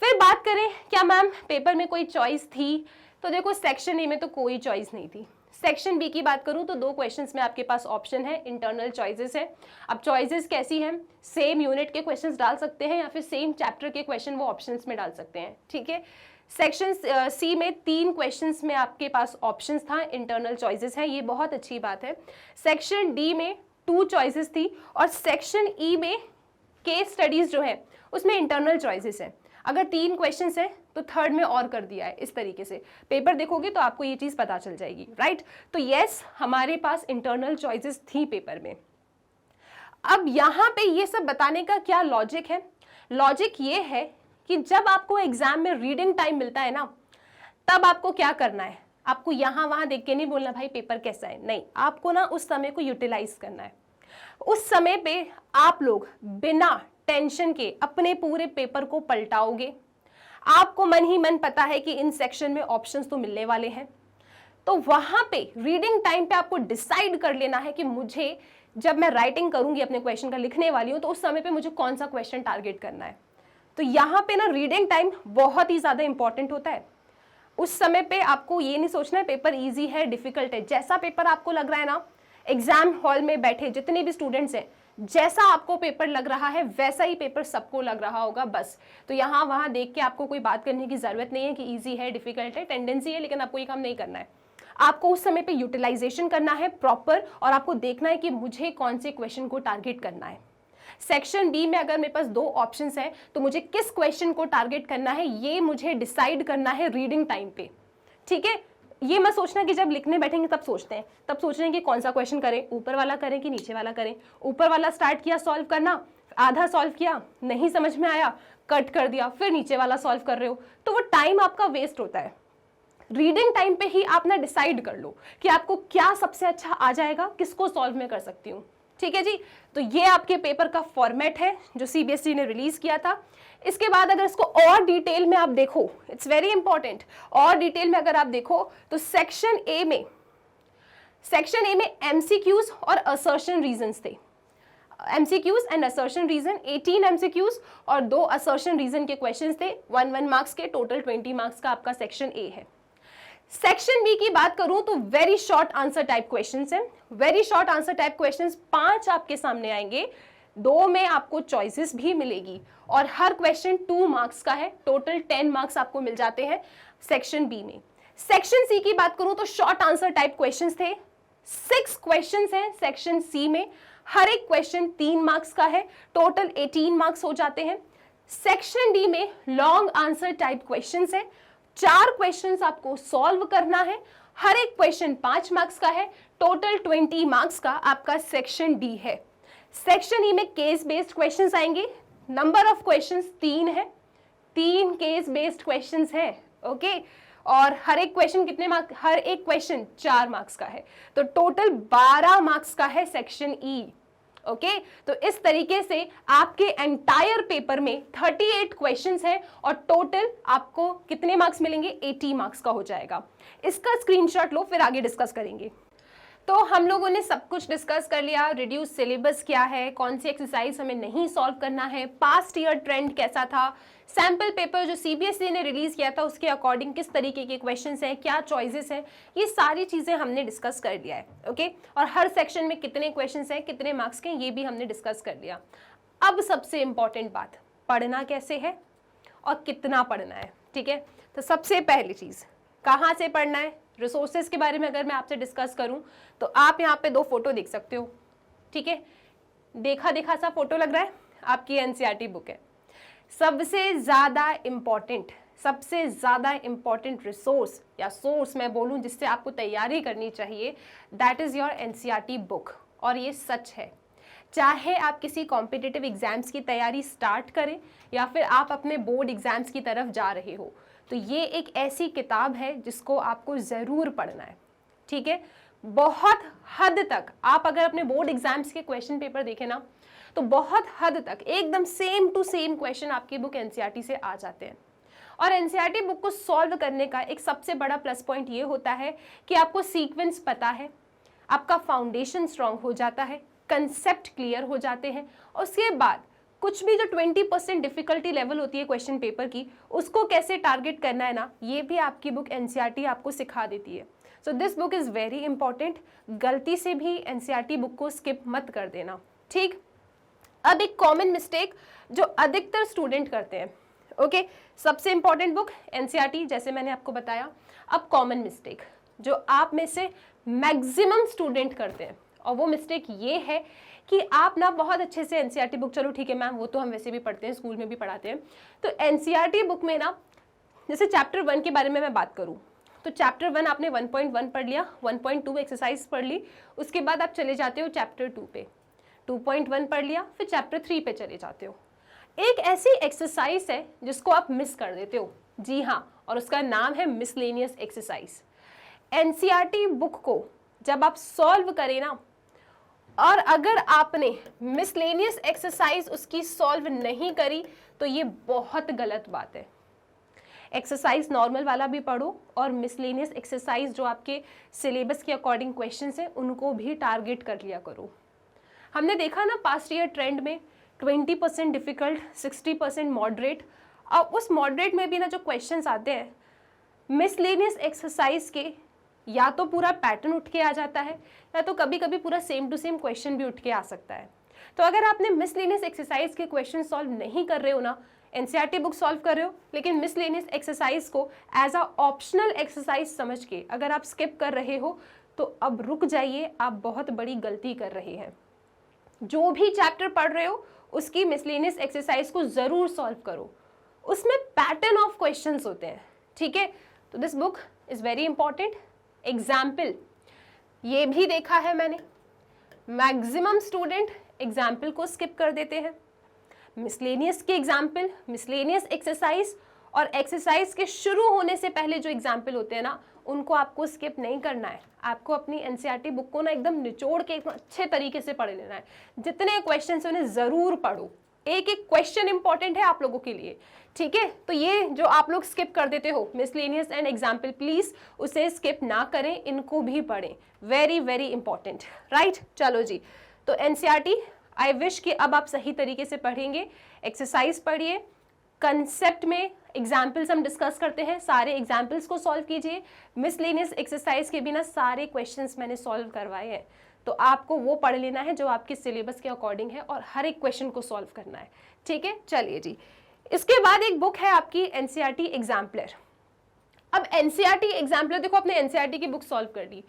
फिर बात करें, क्या मैम पेपर में कोई चॉइस थी? तो देखो सेक्शन ए में तो कोई चॉइस नहीं थी। सेक्शन बी की बात करूं तो 2 क्वेश्चंस में आपके पास ऑप्शन है, इंटरनल चॉइसेस है। अब चॉइसेस कैसी हैं? सेम यूनिट के क्वेश्चंस डाल सकते हैं या फिर सेम चैप्टर के क्वेश्चन वो ऑप्शंस में डाल सकते हैं, ठीक है। सेक्शन सी में 3 क्वेश्चंस में आपके पास ऑप्शंस था, इंटरनल चॉइसेस है, ये बहुत अच्छी बात है। सेक्शन डी में 2 चॉइसेस थी और सेक्शन ई में केस स्टडीज जो है उसमें इंटरनल चॉइसेस है। अगर 3 क्वेश्चंस है तो थर्ड में और कर दिया है। इस तरीके से पेपर देखोगे तो आपको ये चीज पता चल जाएगी, राइट। तो यस, हमारे पास इंटरनल चॉइसेस थी पेपर में। अब यहां पे ये सब बताने का क्या लॉजिक है? लॉजिक ये है कि जब आपको एग्जाम में रीडिंग टाइम मिलता है ना, तब आपको क्या करना है? आपको यहां वहां देख के नहीं बोलना भाई पेपर कैसा है, नहीं, आपको ना उस समय को यूटिलाइज करना है। उस समय पे आप लोग बिना टेंशन के अपने पूरे पेपर को पलटाओगे। आपको मन ही मन पता है कि इन सेक्शन में ऑप्शंस तो मिलने वाले हैं, तो वहां पे रीडिंग टाइम पे आपको डिसाइड कर लेना है कि मुझे जब मैं राइटिंग करूंगी, अपने क्वेश्चन का लिखने वाली हूं, तो उस समय पे मुझे कौन सा क्वेश्चन टारगेट करना है। तो यहाँ पे ना रीडिंग टाइम बहुत ही ज्यादा इंपॉर्टेंट होता है। उस समय पे आपको ये नहीं सोचना है पेपर इजी है डिफिकल्ट है। जैसा पेपर आपको लग रहा है ना, एग्जाम हॉल में बैठे जितने भी स्टूडेंट्स हैं, जैसा आपको पेपर लग रहा है वैसा ही पेपर सबको लग रहा होगा, बस। तो यहाँ वहां देख के आपको कोई बात करने की जरूरत नहीं है कि इजी है डिफिकल्ट है, टेंडेंसी है, लेकिन आपको ये काम नहीं करना है। आपको उस समय पे यूटिलाइजेशन करना है प्रॉपर, और आपको देखना है कि मुझे कौन से क्वेश्चन को टारगेट करना है। सेक्शन बी में अगर मेरे पास 2 ऑप्शंस हैं तो मुझे किस क्वेश्चन को टारगेट करना है ये मुझे डिसाइड करना है रीडिंग टाइम पे, ठीक है। ये मत सोचना कि जब लिखने बैठेंगे तब सोचते हैं, तब सोच रहे हैं कि कौन सा क्वेश्चन करें, ऊपर वाला करें कि नीचे वाला करें। ऊपर वाला स्टार्ट किया सॉल्व करना, आधा सॉल्व किया, नहीं समझ में आया, कट कर दिया, फिर नीचे वाला सॉल्व कर रहे हो, तो वो टाइम आपका वेस्ट होता है। रीडिंग टाइम पे ही आप ना डिसाइड कर लो कि आपको क्या सबसे अच्छा आ जाएगा, किसको सॉल्व में कर सकती हूँ। ठीक है जी, तो ये आपके पेपर का फॉर्मेट है जो सीबीएसई ने रिलीज किया था। इसके बाद अगर इसको और डिटेल में आप देखो, इट्स वेरी इंपॉर्टेंट, और डिटेल में अगर आप देखो तो सेक्शन ए में एमसीक्यूज और असर्शन रीजंस थे। MCQs and assertion reason, 18 MCQs और 2 असर्शन रीजन के क्वेश्चंस थे, 1 मार्क्स के, टोटल 20 मार्क्स का आपका सेक्शन ए है। सेक्शन बी की बात करूं तो very short answer type questions हैं। Very short answer type questions 5 आपके सामने आएंगे, 2 में आपको चॉइसेस भी मिलेगी और हर क्वेश्चन 2 मार्क्स का है। टोटल 10 मार्क्स आपको मिल जाते हैं सेक्शन बी में। सेक्शन सी की बात करूं तो शॉर्ट आंसर टाइप क्वेश्चंस थे, 6 क्वेश्चंस हैं सेक्शन सी में, हर एक क्वेश्चन 3 मार्क्स का है, टोटल 18 मार्क्स हो जाते हैं। सेक्शन डी में लॉन्ग आंसर टाइप क्वेश्चंस है, 4 क्वेश्चंस आपको सॉल्व करना है, हर एक क्वेश्चन 5 मार्क्स का है, टोटल 20 मार्क्स का आपका सेक्शन डी है। सेक्शन ई में केस बेस्ड क्वेश्चंस आएंगे, नंबर ऑफ क्वेश्चंस 3 है, 3 केस बेस्ड क्वेश्चंस है, ओके, और हर एक क्वेश्चन कितने मार्क्स, हर एक क्वेश्चन 4 मार्क्स का है, तो टोटल 12 मार्क्स का है सेक्शन ई। ओके, तो इस तरीके से आपके एंटायर पेपर में 38 क्वेश्चंस हैं और टोटल आपको कितने मार्क्स मिलेंगे, 80 मार्क्स का हो जाएगा। इसका स्क्रीनशॉट लो, फिर आगे डिस्कस करेंगे। तो हम लोगों ने सब कुछ डिस्कस कर लिया, रिड्यूस सिलेबस क्या है, कौन सी एक्सरसाइज हमें नहीं सॉल्व करना है, पास्ट ईयर ट्रेंड कैसा था, सैम्पल पेपर जो सीबीएसई ने रिलीज किया था उसके अकॉर्डिंग किस तरीके के क्वेश्चंस हैं, क्या चॉइसेस हैं, ये सारी चीजें हमने डिस्कस कर लिया है। ओके, और हर सेक्शन में कितने क्वेश्चंस हैं, कितने मार्क्स के, ये भी हमने डिस्कस कर लिया। अब सबसे इंपॉर्टेंट बात, पढ़ना कैसे है और कितना पढ़ना है। ठीक है, तो सबसे पहली चीज कहाँ से पढ़ना है, रिसोर्सेज के बारे में अगर मैं आपसे डिस्कस करूं तो आप यहाँ पे 2 फोटो देख सकते हो। ठीक है, देखा देखा सा फोटो लग रहा है, आपकी एनसीईआरटी बुक है। सबसे ज्यादा इंपॉर्टेंट रिसोर्स या सोर्स मैं बोलूं जिससे आपको तैयारी करनी चाहिए, that is your NCERT book. और ये सच है, चाहे आप किसी कॉम्पिटिटिव एग्जाम्स की तैयारी स्टार्ट करें या फिर आप अपने बोर्ड एग्जाम्स की तरफ जा रहे हो, तो ये एक ऐसी किताब है जिसको आपको ज़रूर पढ़ना है। ठीक है, बहुत हद तक आप अगर अपने बोर्ड एग्जाम्स के क्वेश्चन पेपर देखें ना, तो बहुत हद तक एकदम सेम टू सेम क्वेश्चन आपकी बुक एनसीईआरटी से आ जाते हैं। और एनसीईआरटी बुक को सॉल्व करने का एक सबसे बड़ा प्लस पॉइंट ये होता है कि आपको सीक्वेंस पता है, आपका फाउंडेशन स्ट्रांग हो जाता है, कंसेप्ट क्लियर हो जाते हैं, और उसके बाद कुछ भी जो 20% डिफिकल्टी लेवल होती है क्वेश्चन पेपर की, उसको कैसे टारगेट करना है ना, ये भी आपकी बुक एनसीईआरटी आपको सिखा देती है। So this book is very important, गलती से भी एनसीईआरटी बुक को स्किप मत कर देना। ठीक, अब एक कॉमन मिस्टेक जो अधिकतर स्टूडेंट करते हैं, ओके, सबसे इंपॉर्टेंट बुक एनसीईआरटी जैसे मैंने आपको बताया। अब कॉमन मिस्टेक जो आप में से मैक्सिमम स्टूडेंट करते हैं, और वो मिस्टेक ये है कि आप ना बहुत अच्छे से एनसीईआरटी बुक, चलो ठीक है मैम वो तो हम वैसे भी पढ़ते हैं, स्कूल में भी पढ़ाते हैं, तो एनसीईआरटी बुक में ना जैसे चैप्टर 1 के बारे में मैं बात करूं तो चैप्टर 1 आपने 1.1 पढ़ लिया, 1.2 एक्सरसाइज पढ़ ली, उसके बाद आप चले जाते हो चैप्टर 2 पे, 2.1 पढ़ लिया, फिर चैप्टर 3 पे चले जाते हो। एक ऐसी एक्सरसाइज है जिसको आप मिस कर देते हो, जी हाँ, और उसका नाम है मिसलेनियस एक्सरसाइज। एनसीईआरटी बुक को जब आप सॉल्व करें ना, और अगर आपने मिसलेनियस एक्सरसाइज उसकी सॉल्व नहीं करी तो ये बहुत गलत बात है। एक्सरसाइज नॉर्मल वाला भी पढ़ो और मिसलेनियस एक्सरसाइज जो आपके सिलेबस के अकॉर्डिंग क्वेश्चंस हैं उनको भी टारगेट कर लिया करो। हमने देखा ना पास्ट ईयर ट्रेंड में 20% डिफिकल्ट, 60% मॉडरेट, और उस मॉडरेट में भी ना जो क्वेश्चंस आते हैं मिसलेनियस एक्सरसाइज के, या तो पूरा पैटर्न उठ के आ जाता है या तो कभी कभी पूरा सेम टू सेम क्वेश्चन भी उठ के आ सकता है। तो अगर आपने मिसलेनियस एक्सरसाइज के क्वेश्चन सॉल्व नहीं कर रहे हो ना, एनसीईआरटी बुक सॉल्व कर रहे हो लेकिन मिसलेनियस एक्सरसाइज को एज अ ऑप्शनल एक्सरसाइज समझ के अगर आप स्किप कर रहे हो तो अब रुक जाइए, आप बहुत बड़ी गलती कर रहे हैं। जो भी चैप्टर पढ़ रहे हो उसकी मिसलेनियस एक्सरसाइज को जरूर सॉल्व करो, उसमें पैटर्न ऑफ क्वेश्चंस होते हैं। ठीक है, तो this book is very important. Example ये भी देखा है मैंने, मैक्सिमम स्टूडेंट एग्जाम्पल को स्किप कर देते हैं। मिसलेनियस के एग्जाम्पल, मिसलेनियस एक्सरसाइज और एक्सरसाइज के शुरू होने से पहले जो एग्जाम्पल होते हैं ना, उनको आपको स्किप नहीं करना है। आपको अपनी एनसीईआरटी बुक को ना एकदम निचोड़ के एकदम अच्छे तरीके से पढ़ लेना है। जितने क्वेश्चन उन्हें जरूर पढ़ो, एक एक क्वेश्चन इंपॉर्टेंट है आप लोगों के लिए, ठीक है। तो ये जो आप लोग स्किप कर देते हो मिसलेनियस एंड एग्जाम्पल, प्लीज उसे स्किप ना करें, इनको भी पढ़ें, वेरी वेरी इंपॉर्टेंट, राइट। चलो जी, तो एनसीईआरटी आई विश कि अब आप सही तरीके से पढ़ेंगे। एक्सरसाइज पढ़िए, कंसेप्ट में एग्जाम्पल्स हम डिस्कस करते हैं, सारे एग्जाम्पल्स को सॉल्व कीजिए। मिसलेनियस एक्सरसाइज के बिना सारे क्वेश्चंस मैंने सॉल्व करवाए हैं, तो आपको वो पढ़ लेना है जो आपके सिलेबस के अकॉर्डिंग है और हर एक क्वेश्चन को सॉल्व करना है, ठीक है। चलिए जी, इसके बाद एक बुक है आपकी एनसीईआरटी एग्जाम्पलर। अब एनसीईआरटी एग्जाम्पलर देखो, आपने एनसीईआरटी की बुक सॉल्व कर ली।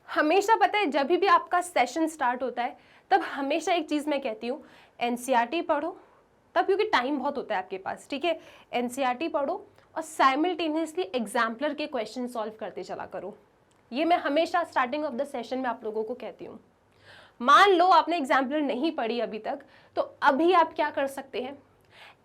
हमेशा पता है जब भी आपका सेशन स्टार्ट होता है तब हमेशा एक चीज मैं कहती हूँ, एनसीईआरटी पढ़ो तब, क्योंकि टाइम बहुत होता है आपके पास, ठीक है। एनसीईआरटी पढ़ो और साइमल्टेनियसली एग्जाम्पलर के क्वेश्चन सॉल्व करते चला करो। ये मैं हमेशा स्टार्टिंग ऑफ द सेशन में आप लोगों को कहती हूँ। मान लो आपने एग्जाम्पलर नहीं पढ़ी अभी तक, तो अभी आप क्या कर सकते हैं,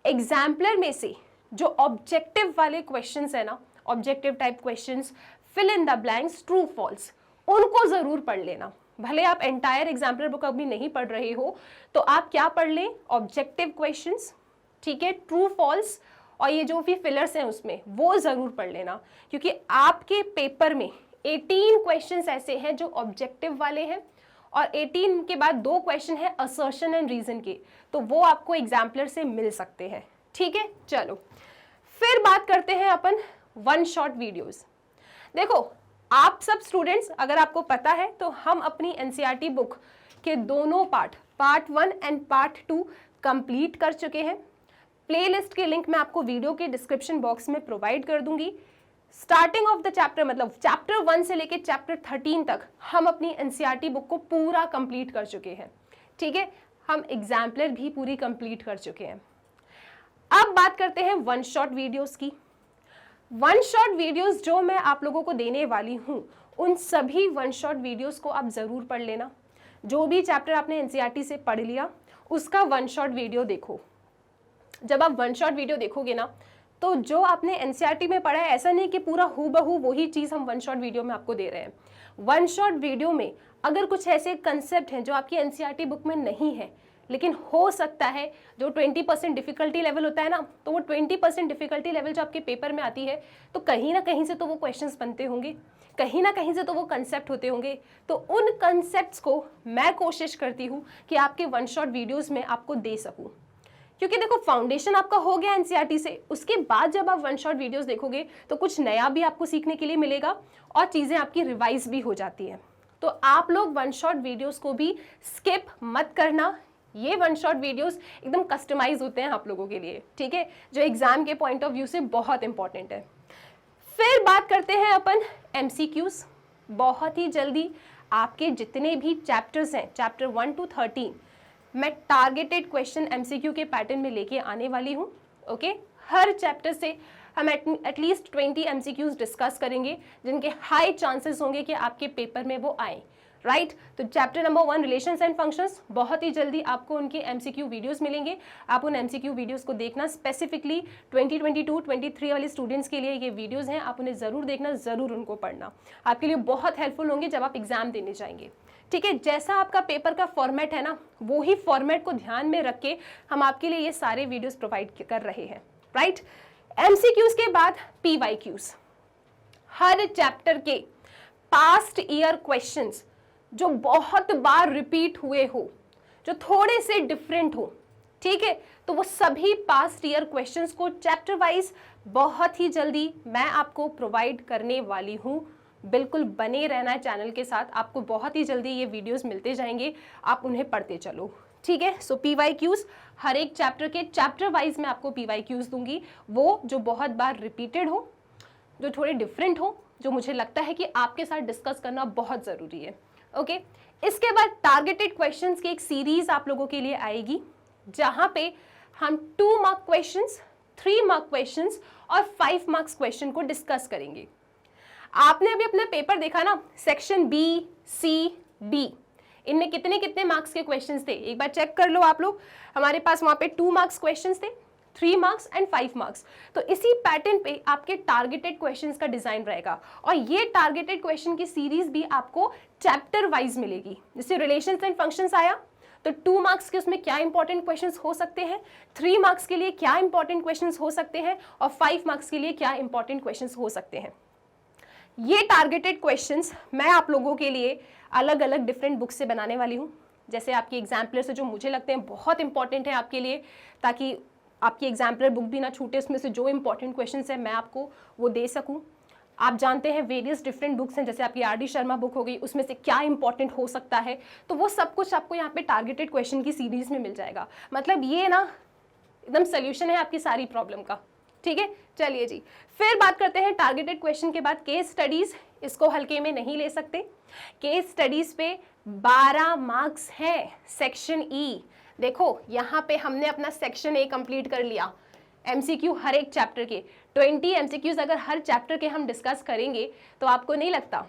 एग्जाम्पलर में से जो ऑब्जेक्टिव वाले क्वेश्चंस है ना, objective type questions, fill in the blanks, true false, उनको जरूर पढ़ लेना। भले आप एंटायर एग्जाम्पलर बुक अभी नहीं पढ़ रहे हो, तो आप क्या पढ़ लें, ऑब्जेक्टिव क्वेश्चंस, ठीक है, ट्रू फॉल्स, और ये जो भी फिलर्स हैं उसमें वो जरूर पढ़ लेना, क्योंकि आपके पेपर में 18 क्वेश्चंस ऐसे हैं जो ऑब्जेक्टिव वाले हैं और 18 के बाद 2 क्वेश्चन है असर्शन एंड रीजन के, तो वो आपको एग्जाम्पलर से मिल सकते हैं, ठीक है। चलो फिर बात करते हैं अपन वन शॉट वीडियोस। देखो आप सब स्टूडेंट्स, अगर आपको पता है तो हम अपनी एनसीईआरटी बुक के दोनों पार्ट 1 एंड पार्ट 2 कंप्लीट कर चुके हैं। प्लेलिस्ट के लिंक मैं आपको वीडियो के डिस्क्रिप्शन बॉक्स में प्रोवाइड कर दूंगी। स्टार्टिंग ऑफ द चैप्टर, मतलब चैप्टर 1 से लेके चैप्टर 13 तक हम अपनी एनसीईआरटी बुक को पूरा कंप्लीट कर चुके हैं, ठीक है। हम एग्जाम्पलर भी पूरी कंप्लीट कर चुके हैं। अब बात करते हैं वन शॉट वीडियोस की। वन शॉट वीडियोस जो मैं आप लोगों को देने वाली हूं, उन सभी वन शॉट वीडियोस को आप जरूर पढ़ लेना। जो भी चैप्टर आपने एनसीईआरटी से पढ़ लिया उसका वन शॉट वीडियो देखो। जब आप वन शॉट वीडियो देखोगे ना, तो जो आपने एनसीईआरटी में पढ़ा है, ऐसा नहीं कि पूरा हूबहू वही चीज हम वन शॉट वीडियो में आपको दे रहे हैं। वन शॉट वीडियो में अगर कुछ ऐसे कंसेप्ट हैं जो आपकी एनसीईआरटी बुक में नहीं है, लेकिन हो सकता है जो 20% डिफिकल्टी लेवल होता है ना, तो वो 20% डिफिकल्टी लेवल जो आपके पेपर में आती है, तो कहीं ना कहीं से तो वो क्वेश्चंस बनते होंगे, कहीं ना कहीं से तो वो कंसेप्ट होते होंगे। तो उन कंसेप्ट्स को मैं कोशिश करती हूँ कि आपके वन शॉट वीडियोस में आपको दे सकूँ, क्योंकि देखो फाउंडेशन आपका हो गया एनसीईआरटी से, उसके बाद जब आप वन शॉट वीडियोस देखोगे तो कुछ नया भी आपको सीखने के लिए मिलेगा और चीज़ें आपकी रिवाइज भी हो जाती हैं। तो आप लोग वन शॉट वीडियोस को भी स्किप मत करना। ये वन शॉट वीडियोस एकदम कस्टमाइज होते हैं आप लोगों के लिए, ठीक है, जो एग्जाम के पॉइंट ऑफ व्यू से बहुत इंपॉर्टेंट है। फिर बात करते हैं अपन एमसीक्यूज। बहुत ही जल्दी आपके जितने भी चैप्टर्स हैं, चैप्टर 1 to 13, मैं टारगेटेड क्वेश्चन एमसीक्यू के पैटर्न में लेके आने वाली हूँ, ओके। हर चैप्टर से हम एटलीस्ट 20 एमसीक्यूज डिस्कस करेंगे, जिनके हाई चांसेस होंगे कि आपके पेपर में वो आए, राइट। तो chapter number 1 relations and functions, बहुत ही जल्दी आपको उनके एमसीक्यू वीडियोस मिलेंगे। आप उन एमसीक्यू वीडियोस को देखना, स्पेसिफिकली 2022-23 वाले स्टूडेंट्स के लिए ये वीडियोस हैं, आप उन्हें ज़रूर देखना, ज़रूर उनको पढ़ना, आपके लिए बहुत हेल्पफुल होंगे जब आप एग्जाम देने जाएंगे, ठीक है। जैसा आपका पेपर का फॉर्मेट है ना, वो ही फॉर्मेट को ध्यान में रख के हम आपके लिए ये सारे वीडियोस प्रोवाइड कर रहे हैं, राइट। एमसीक्यूज के बाद पीवाईक्यूज, हर चैप्टर के पास्ट ईयर क्वेश्चंस जो बहुत बार रिपीट हुए हो, जो थोड़े से डिफरेंट हो, ठीक है, तो वो सभी पास्ट ईयर क्वेश्चंस को चैप्टर वाइज बहुत ही जल्दी मैं आपको प्रोवाइड करने वाली हूँ। बिल्कुल बने रहना है चैनल के साथ, आपको बहुत ही जल्दी ये वीडियोस मिलते जाएंगे, आप उन्हें पढ़ते चलो, ठीक है। सो पीवाईक्यूज हर एक चैप्टर के चैप्टर वाइज मैं आपको पीवाईक्यूज दूंगी, वो जो बहुत बार रिपीटेड हो, जो थोड़े डिफरेंट हो, जो मुझे लगता है कि आपके साथ डिस्कस करना बहुत ज़रूरी है, ओके। इसके बाद टारगेटेड क्वेश्चंस की एक सीरीज आप लोगों के लिए आएगी, जहाँ पे हम 2 मार्क क्वेश्चंस, 3 मार्क क्वेश्चंस और 5 मार्क्स क्वेश्चन को डिस्कस करेंगे। आपने अभी अपना पेपर देखा ना, सेक्शन बी, सी, डी, इनमें कितने कितने मार्क्स के क्वेश्चंस थे, एक बार चेक कर लो आप लोग। हमारे पास वहाँ पे 2 मार्क्स क्वेश्चंस थे, 3 मार्क्स एंड 5 मार्क्स। तो इसी पैटर्न पे आपके टारगेटेड क्वेश्चंस का डिजाइन रहेगा और ये टारगेटेड क्वेश्चन की सीरीज भी आपको चैप्टर वाइज मिलेगी। जैसे रिलेशंस एंड फंक्शंस आया तो 2 मार्क्स के उसमें क्या इंपॉर्टेंट क्वेश्चंस हो सकते हैं, 3 मार्क्स के लिए क्या इंपॉर्टेंट क्वेश्चंस हो सकते हैं और 5 मार्क्स के लिए क्या इंपॉर्टेंट क्वेश्चंस हो सकते हैं। ये टारगेटेड क्वेश्चंस मैं आप लोगों के लिए अलग अलग डिफरेंट बुक से बनाने वाली हूँ। जैसे आपकी एग्जाम्पलर से जो मुझे लगते हैं बहुत इंपॉर्टेंट है आपके लिए, ताकि आपकी एग्जाम्पलर बुक भी ना छूटे, उसमें से जो इंपॉर्टेंट क्वेश्चंस है मैं आपको वो दे सकूं। आप जानते हैं वेरियस डिफरेंट बुक्स हैं, जैसे आपकी आर.डी. शर्मा बुक हो गई, उसमें से क्या इंपॉर्टेंट हो सकता है, तो वो सब कुछ आपको यहाँ पे टारगेटेड क्वेश्चन की सीरीज में मिल जाएगा। मतलब ये ना एकदम सोल्यूशन है आपकी सारी प्रॉब्लम का। ठीक है, चलिए जी, फिर बात करते हैं टारगेटेड क्वेश्चन के बाद केस स्टडीज। इसको हल्के में नहीं ले सकते। केस स्टडीज पे 12 मार्क्स हैं। सेक्शन ई, देखो यहाँ पे हमने अपना सेक्शन ए कंप्लीट कर लिया। एमसीक्यू हर एक चैप्टर के 20 एमसीक्यूज अगर हर चैप्टर के हम डिस्कस करेंगे तो आपको नहीं लगता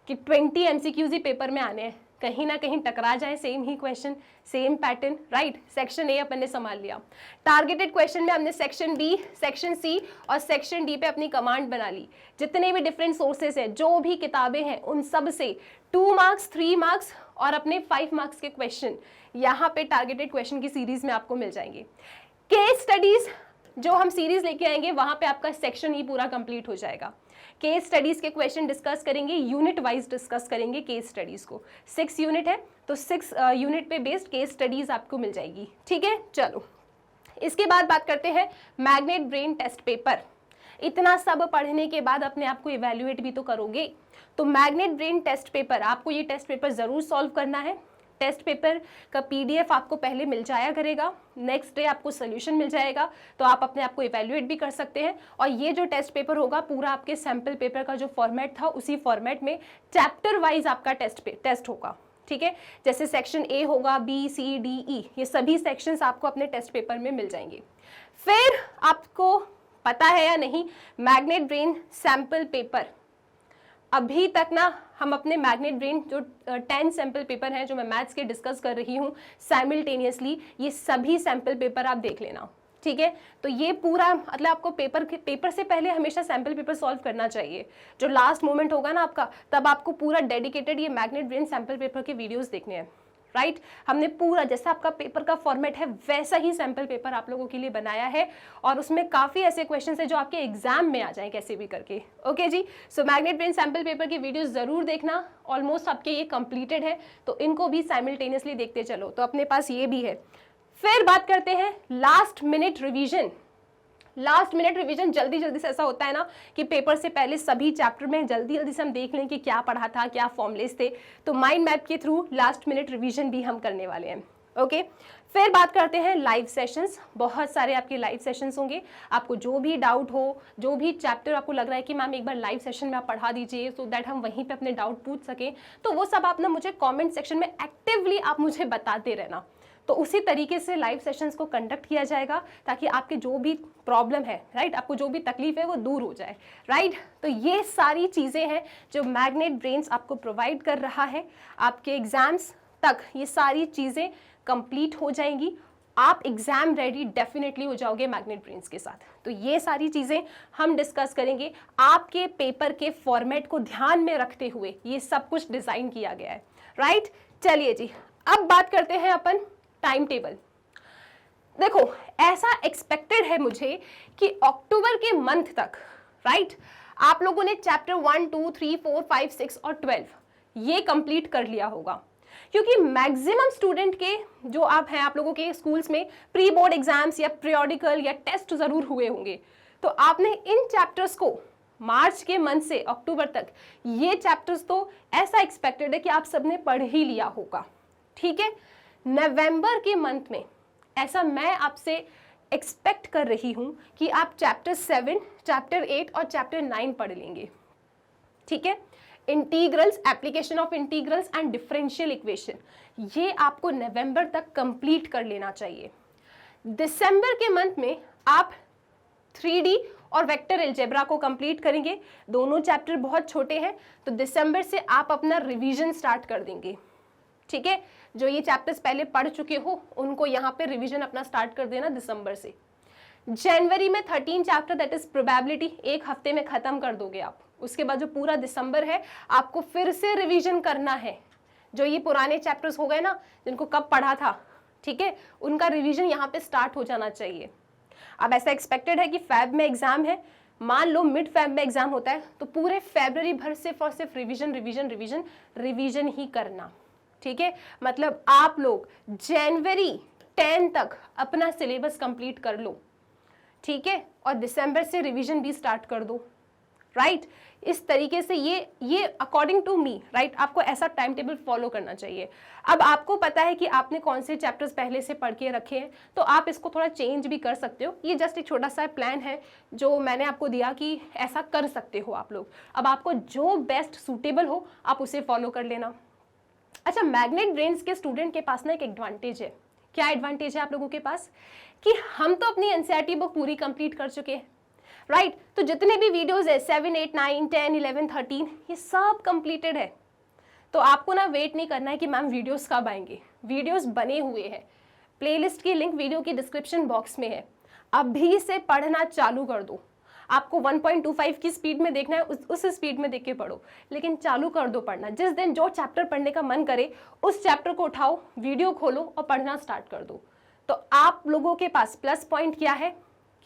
कि 20 एमसीक्यूज ही पेपर में आने हैं, कहीं ना कहीं टकरा जाए सेम ही question, same pattern, right. Section a अपन ने संभाल लिया। टारगेटेड क्वेश्चन में हमने सेक्शन बी, सेक्शन सी और सेक्शन डी पे अपनी कमांड बना ली। जितने भी डिफरेंट सोर्सेस हैं, जो भी किताबें हैं, उन सब से 2 मार्क्स, 3 मार्क्स और अपने 5 मार्क्स के क्वेश्चन यहाँ पे टारगेटेड क्वेश्चन की सीरीज में आपको मिल जाएंगे। केस स्टडीज जो हम सीरीज लेके आएंगे वहां पे आपका सेक्शन ही पूरा कंप्लीट हो जाएगा। केस स्टडीज के क्वेश्चन डिस्कस करेंगे, यूनिट वाइज डिस्कस करेंगे केस स्टडीज को। 6 यूनिट है तो 6 यूनिट पे बेस्ड केस स्टडीज आपको मिल जाएगी। ठीक है, चलो इसके बाद बात करते हैं मैग्नेट ब्रेन टेस्ट पेपर। इतना सब पढ़ने के बाद अपने आप को इवेल्युएट भी तो करोगे, तो मैग्नेट ब्रेन टेस्ट पेपर, आपको ये टेस्ट पेपर जरूर सॉल्व करना है। टेस्ट पेपर का पीडीएफ आपको पहले मिल जाया करेगा, नेक्स्ट डे आपको सोल्यूशन मिल जाएगा, तो आप अपने आप को इवेल्युएट भी कर सकते हैं। और ये जो टेस्ट पेपर होगा पूरा आपके सैम्पल पेपर का जो फॉर्मेट था उसी फॉर्मेट में चैप्टर वाइज आपका टेस्ट होगा। ठीक है, जैसे सेक्शन ए होगा, बी सी डी ई, ये सभी सेक्शंस आपको अपने टेस्ट पेपर में मिल जाएंगे। फिर आपको पता है या नहीं, मैग्नेट ब्रेन सैम्पल पेपर, अभी तक ना हम अपने मैग्नेट ब्रेन जो 10 सैम्पल पेपर हैं जो मैं मैथ्स के डिस्कस कर रही हूँ साइमल्टेनियसली, ये सभी सैम्पल पेपर आप देख लेना। ठीक है, तो ये पूरा मतलब आपको पेपर से पहले हमेशा सैम्पल पेपर सॉल्व करना चाहिए। जो लास्ट मोमेंट होगा ना आपका, तब आपको पूरा डेडिकेटेड ये मैग्नेट ब्रेन सैम्पल पेपर के वीडियोस देखने हैं, राइट। हमने पूरा जैसा आपका पेपर का फॉर्मेट है वैसा ही सैम्पल पेपर आप लोगों के लिए बनाया है और उसमें काफ़ी ऐसे क्वेश्चन है जो आपके एग्जाम में आ जाएं कैसे भी करके। ओके जी, सो मैग्नेट ब्रेन सैम्पल पेपर की वीडियोस ज़रूर देखना। ऑलमोस्ट आपके ये कंप्लीटेड है, तो इनको भी साइमल्टेनियसली देखते चलो, तो अपने पास ये भी है। फिर बात करते हैं last minute revision. Last minute revision जल्दी से ऐसा होता है ना कि पेपर से पहले सभी चैप्टर में जल्दी से हम देख लें कि क्या पढ़ा था, क्या फॉर्मुलेस थे, तो माइंड मैप के थ्रू लास्ट मिनट रिवीजन भी हम करने वाले हैं। ओके, फिर बात करते हैं लाइव सेशंस। बहुत सारे आपके लाइव सेशंस होंगे। आपको जो भी डाउट हो, जो भी चैप्टर आपको लग रहा है कि मैम एक बार लाइव सेशन में आप पढ़ा दीजिए सो दैट हम वहीं पे अपने डाउट पूछ सकें, तो वो सब आप ना मुझे कमेंट सेक्शन में एक्टिवली आप मुझे बताते रहना। तो उसी तरीके से लाइव सेशंस को कंडक्ट किया जाएगा ताकि आपके जो भी प्रॉब्लम है, राइट, आपको जो भी तकलीफ है वो दूर हो जाए, राइट। तो ये सारी चीज़ें हैं जो मैग्नेट ब्रेन्स आपको प्रोवाइड कर रहा है। आपके एग्जाम्स तक ये सारी चीज़ें कंप्लीट हो जाएंगी, आप एग्जाम रेडी डेफिनेटली हो जाओगे मैग्नेट ब्रेन्स के साथ। तो ये सारी चीज़ें हम डिस्कस करेंगे। आपके पेपर के फॉर्मेट को ध्यान में रखते हुए ये सब कुछ डिज़ाइन किया गया है, राइट। चलिए जी, अब बात करते हैं अपन टाइम टेबल। देखो, ऐसा एक्सपेक्टेड है मुझे कि अक्टूबर के मंथ तक, राइट, आप लोगों ने चैप्टर 1, 2, 3, 4, 5, 6 और 12 ये कंप्लीट कर लिया होगा, क्योंकि मैक्सिमम स्टूडेंट के जो आप लोगों के स्कूल्स में प्री बोर्ड एग्जाम्स या पीरियोडिकल या टेस्ट जरूर हुए होंगे, तो आपने इन चैप्टर्स को मार्च के मंथ से अक्टूबर तक ये चैप्टर्स तो ऐसा एक्सपेक्टेड है कि आप सबने पढ़ ही लिया होगा। ठीक है, नवंबर के मंथ में ऐसा मैं आपसे एक्सपेक्ट कर रही हूं कि आप चैप्टर 7, चैप्टर 8 और चैप्टर 9 पढ़ लेंगे। ठीक है, integrals, application of integrals and differential equation, ये आपको नवंबर तक कंप्लीट कर लेना चाहिए। दिसंबर के मंथ में आप 3D और वेक्टर अलजेब्रा को कंप्लीट करेंगे। दोनों चैप्टर बहुत छोटे हैं, तो दिसंबर से आप अपना रिवीजन स्टार्ट कर देंगे। ठीक है, जो ये चैप्टर्स पहले पढ़ चुके हो उनको यहाँ पे रिवीजन अपना स्टार्ट कर देना दिसंबर से। जनवरी में 13 चैप्टर दैट इज प्रोबेबिलिटी, एक हफ्ते में खत्म कर दोगे आप। उसके बाद जो पूरा दिसंबर है आपको फिर से रिवीजन करना है। जो ये पुराने चैप्टर्स हो गए ना जिनको कब पढ़ा था, ठीक है, उनका रिवीजन यहाँ पे स्टार्ट हो जाना चाहिए। अब ऐसा एक्सपेक्टेड है कि फेब में एग्जाम है, मान लो मिड फेब में एग्जाम होता है, तो पूरे फरवरी भर सिर्फ और सिर्फ रिवीजन रिवीजन रिवीजन रिवीजन ही करना, ठीक है। मतलब आप लोग जनवरी 10 तक अपना सिलेबस कंप्लीट कर लो, ठीक है, और दिसंबर से रिवीजन भी स्टार्ट कर दो, राइट। इस तरीके से ये अकॉर्डिंग टू मी, राइट, आपको ऐसा टाइम टेबल फॉलो करना चाहिए। अब आपको पता है कि आपने कौन से चैप्टर्स पहले से पढ़ के रखे हैं, तो आप इसको थोड़ा चेंज भी कर सकते हो। ये जस्ट एक छोटा सा प्लान है जो मैंने आपको दिया कि ऐसा कर सकते हो आप लोग। अब आपको जो बेस्ट सूटेबल हो आप उसे फॉलो कर लेना। अच्छा, मैग्नेट ब्रेन्स के स्टूडेंट के पास ना एक एडवांटेज है। क्या एडवांटेज है आप लोगों के पास? कि हम तो अपनी एनसीईआरटी बुक पूरी कंप्लीट कर चुके हैं, राइट। तो जितने भी वीडियोस है 7, 8, 9, 10, 11, 13 ये सब कंप्लीटेड है। तो आपको ना वेट नहीं करना है कि मैम वीडियोस कब आएंगे, वीडियोस बने हुए हैं। प्लेलिस्ट की लिंक वीडियो की डिस्क्रिप्शन बॉक्स में है, अभी से पढ़ना चालू कर दो। आपको 1.25 की स्पीड में देखना है, उस स्पीड में देख के पढ़ो, लेकिन चालू कर दो पढ़ना। जिस दिन जो चैप्टर पढ़ने का मन करे उस चैप्टर को उठाओ, वीडियो खोलो और पढ़ना स्टार्ट कर दो। तो आप लोगों के पास प्लस पॉइंट क्या है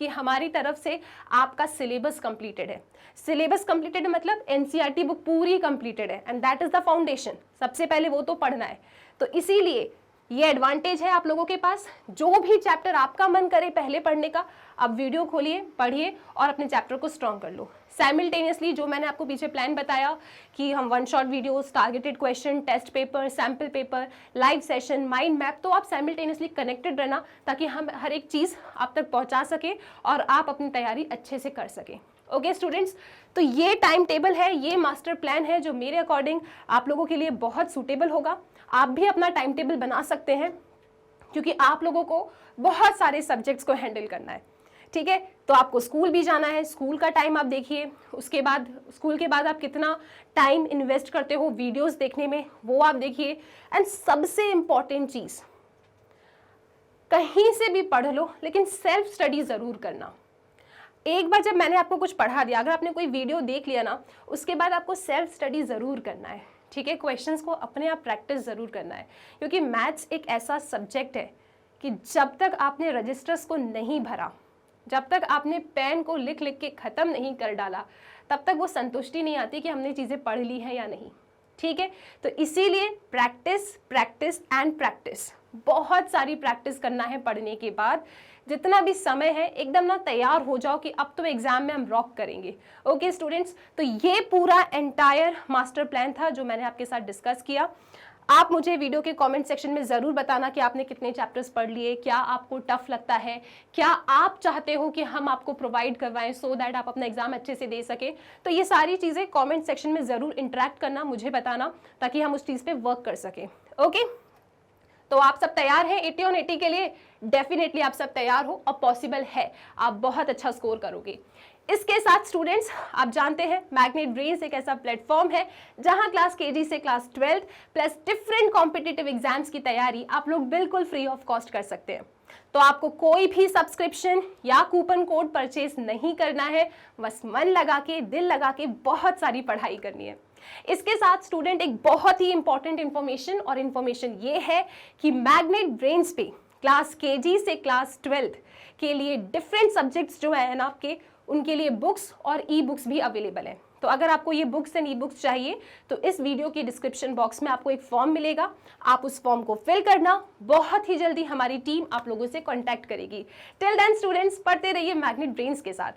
कि हमारी तरफ से आपका सिलेबस कंप्लीटेड है। सिलेबस कंप्लीटेड मतलब एनसीईआरटी बुक पूरी कंप्लीटेड है, and that is the foundation. सबसे पहले वो तो पढ़ना है, तो इसीलिए ये एडवांटेज है आप लोगों के पास। जो भी चैप्टर आपका मन करे पहले पढ़ने का, आप वीडियो खोलिए, पढ़िए और अपने चैप्टर को स्ट्रॉन्ग कर लो। साइमल्टेनियसली जो मैंने आपको पीछे प्लान बताया कि हम 1 shot videos, targeted question, test paper, sample paper, live session, mind map, तो आप साइमल्टेनियसली कनेक्टेड रहना ताकि हम हर एक चीज़ आप तक पहुंचा सके और आप अपनी तैयारी अच्छे से कर सकें। ओके स्टूडेंट्स, तो ये टाइम टेबल है, ये मास्टर प्लान है जो मेरे अकॉर्डिंग आप लोगों के लिए बहुत सूटेबल होगा। आप भी अपना टाइम टेबल बना सकते हैं क्योंकि आप लोगों को बहुत सारे सब्जेक्ट्स को हैंडल करना है, ठीक है। तो आपको स्कूल भी जाना है, स्कूल का टाइम आप देखिए, उसके बाद स्कूल के बाद आप कितना टाइम इन्वेस्ट करते हो वीडियोस देखने में वो आप देखिए। एंड सबसे इम्पॉर्टेंट चीज़, कहीं से भी पढ़ लो लेकिन सेल्फ स्टडी ज़रूर करना। एक बार जब मैंने आपको कुछ पढ़ा दिया, अगर आपने कोई वीडियो देख लिया ना, उसके बाद आपको सेल्फ स्टडी ज़रूर करना है, ठीक है। क्वेश्चंस को अपने आप प्रैक्टिस ज़रूर करना है क्योंकि मैथ्स एक ऐसा सब्जेक्ट है कि जब तक आपने रजिस्टर्स को नहीं भरा, जब तक आपने पेन को लिख लिख के ख़त्म नहीं कर डाला, तब तक वो संतुष्टि नहीं आती कि हमने चीज़ें पढ़ ली हैं या नहीं, ठीक है। तो इसीलिए प्रैक्टिस प्रैक्टिस एंड प्रैक्टिस, बहुत सारी प्रैक्टिस करना है पढ़ने के बाद। जितना भी समय है एकदम ना तैयार हो जाओ कि अब तो एग्जाम में हम रॉक करेंगे। ओके स्टूडेंट्स, तो ये पूरा एंटायर मास्टर प्लान था जो मैंने आपके साथ डिस्कस किया। आप मुझे वीडियो के कमेंट सेक्शन में ज़रूर बताना कि आपने कितने चैप्टर्स पढ़ लिए, क्या आपको टफ लगता है, क्या आप चाहते हो कि हम आपको प्रोवाइड करवाएं सो दैट आप अपना एग्जाम अच्छे से दे सके। तो ये सारी चीज़ें कमेंट सेक्शन में ज़रूर इंटरेक्ट करना, मुझे बताना, ताकि हम उस चीज़ पे वर्क कर सकें। ओके, तो आप सब तैयार हैं 80 on 80 के लिए? डेफिनेटली आप सब तैयार हो और पॉसिबल है, आप बहुत अच्छा स्कोर करोगे। इसके साथ स्टूडेंट्स, आप जानते हैं मैग्नेट ब्रेन्स एक ऐसा प्लेटफॉर्म है जहां क्लास केजी से class 12 plus different competitive exams की तैयारी आप लोग बिल्कुल फ्री ऑफ कॉस्ट कर सकते हैं। तो आपको कोई भी सब्सक्रिप्शन या कूपन कोड परचेज नहीं करना है, बस मन लगा के, दिल लगा के बहुत सारी पढ़ाई करनी है। इसके साथ स्टूडेंट एक बहुत ही इंपॉर्टेंट इंफॉर्मेशन, और इंफॉर्मेशन ये है कि मैग्नेट ब्रेन्स पे क्लास केजी से क्लास 12 के लिए डिफरेंट सब्जेक्ट्स जो है ना आपके, उनके लिए बुक्स और ई बुक्स भी अवेलेबल है। तो अगर आपको ये बुक्स एंड ई बुक्स चाहिए तो इस वीडियो के डिस्क्रिप्शन बॉक्स में आपको एक फॉर्म मिलेगा, आप उस फॉर्म को फिल करना। बहुत ही जल्दी हमारी टीम आप लोगों से कॉन्टैक्ट करेगी। टिल देन स्टूडेंट्स, पढ़ते रहिए मैग्नेट ब्रेन्स के साथ।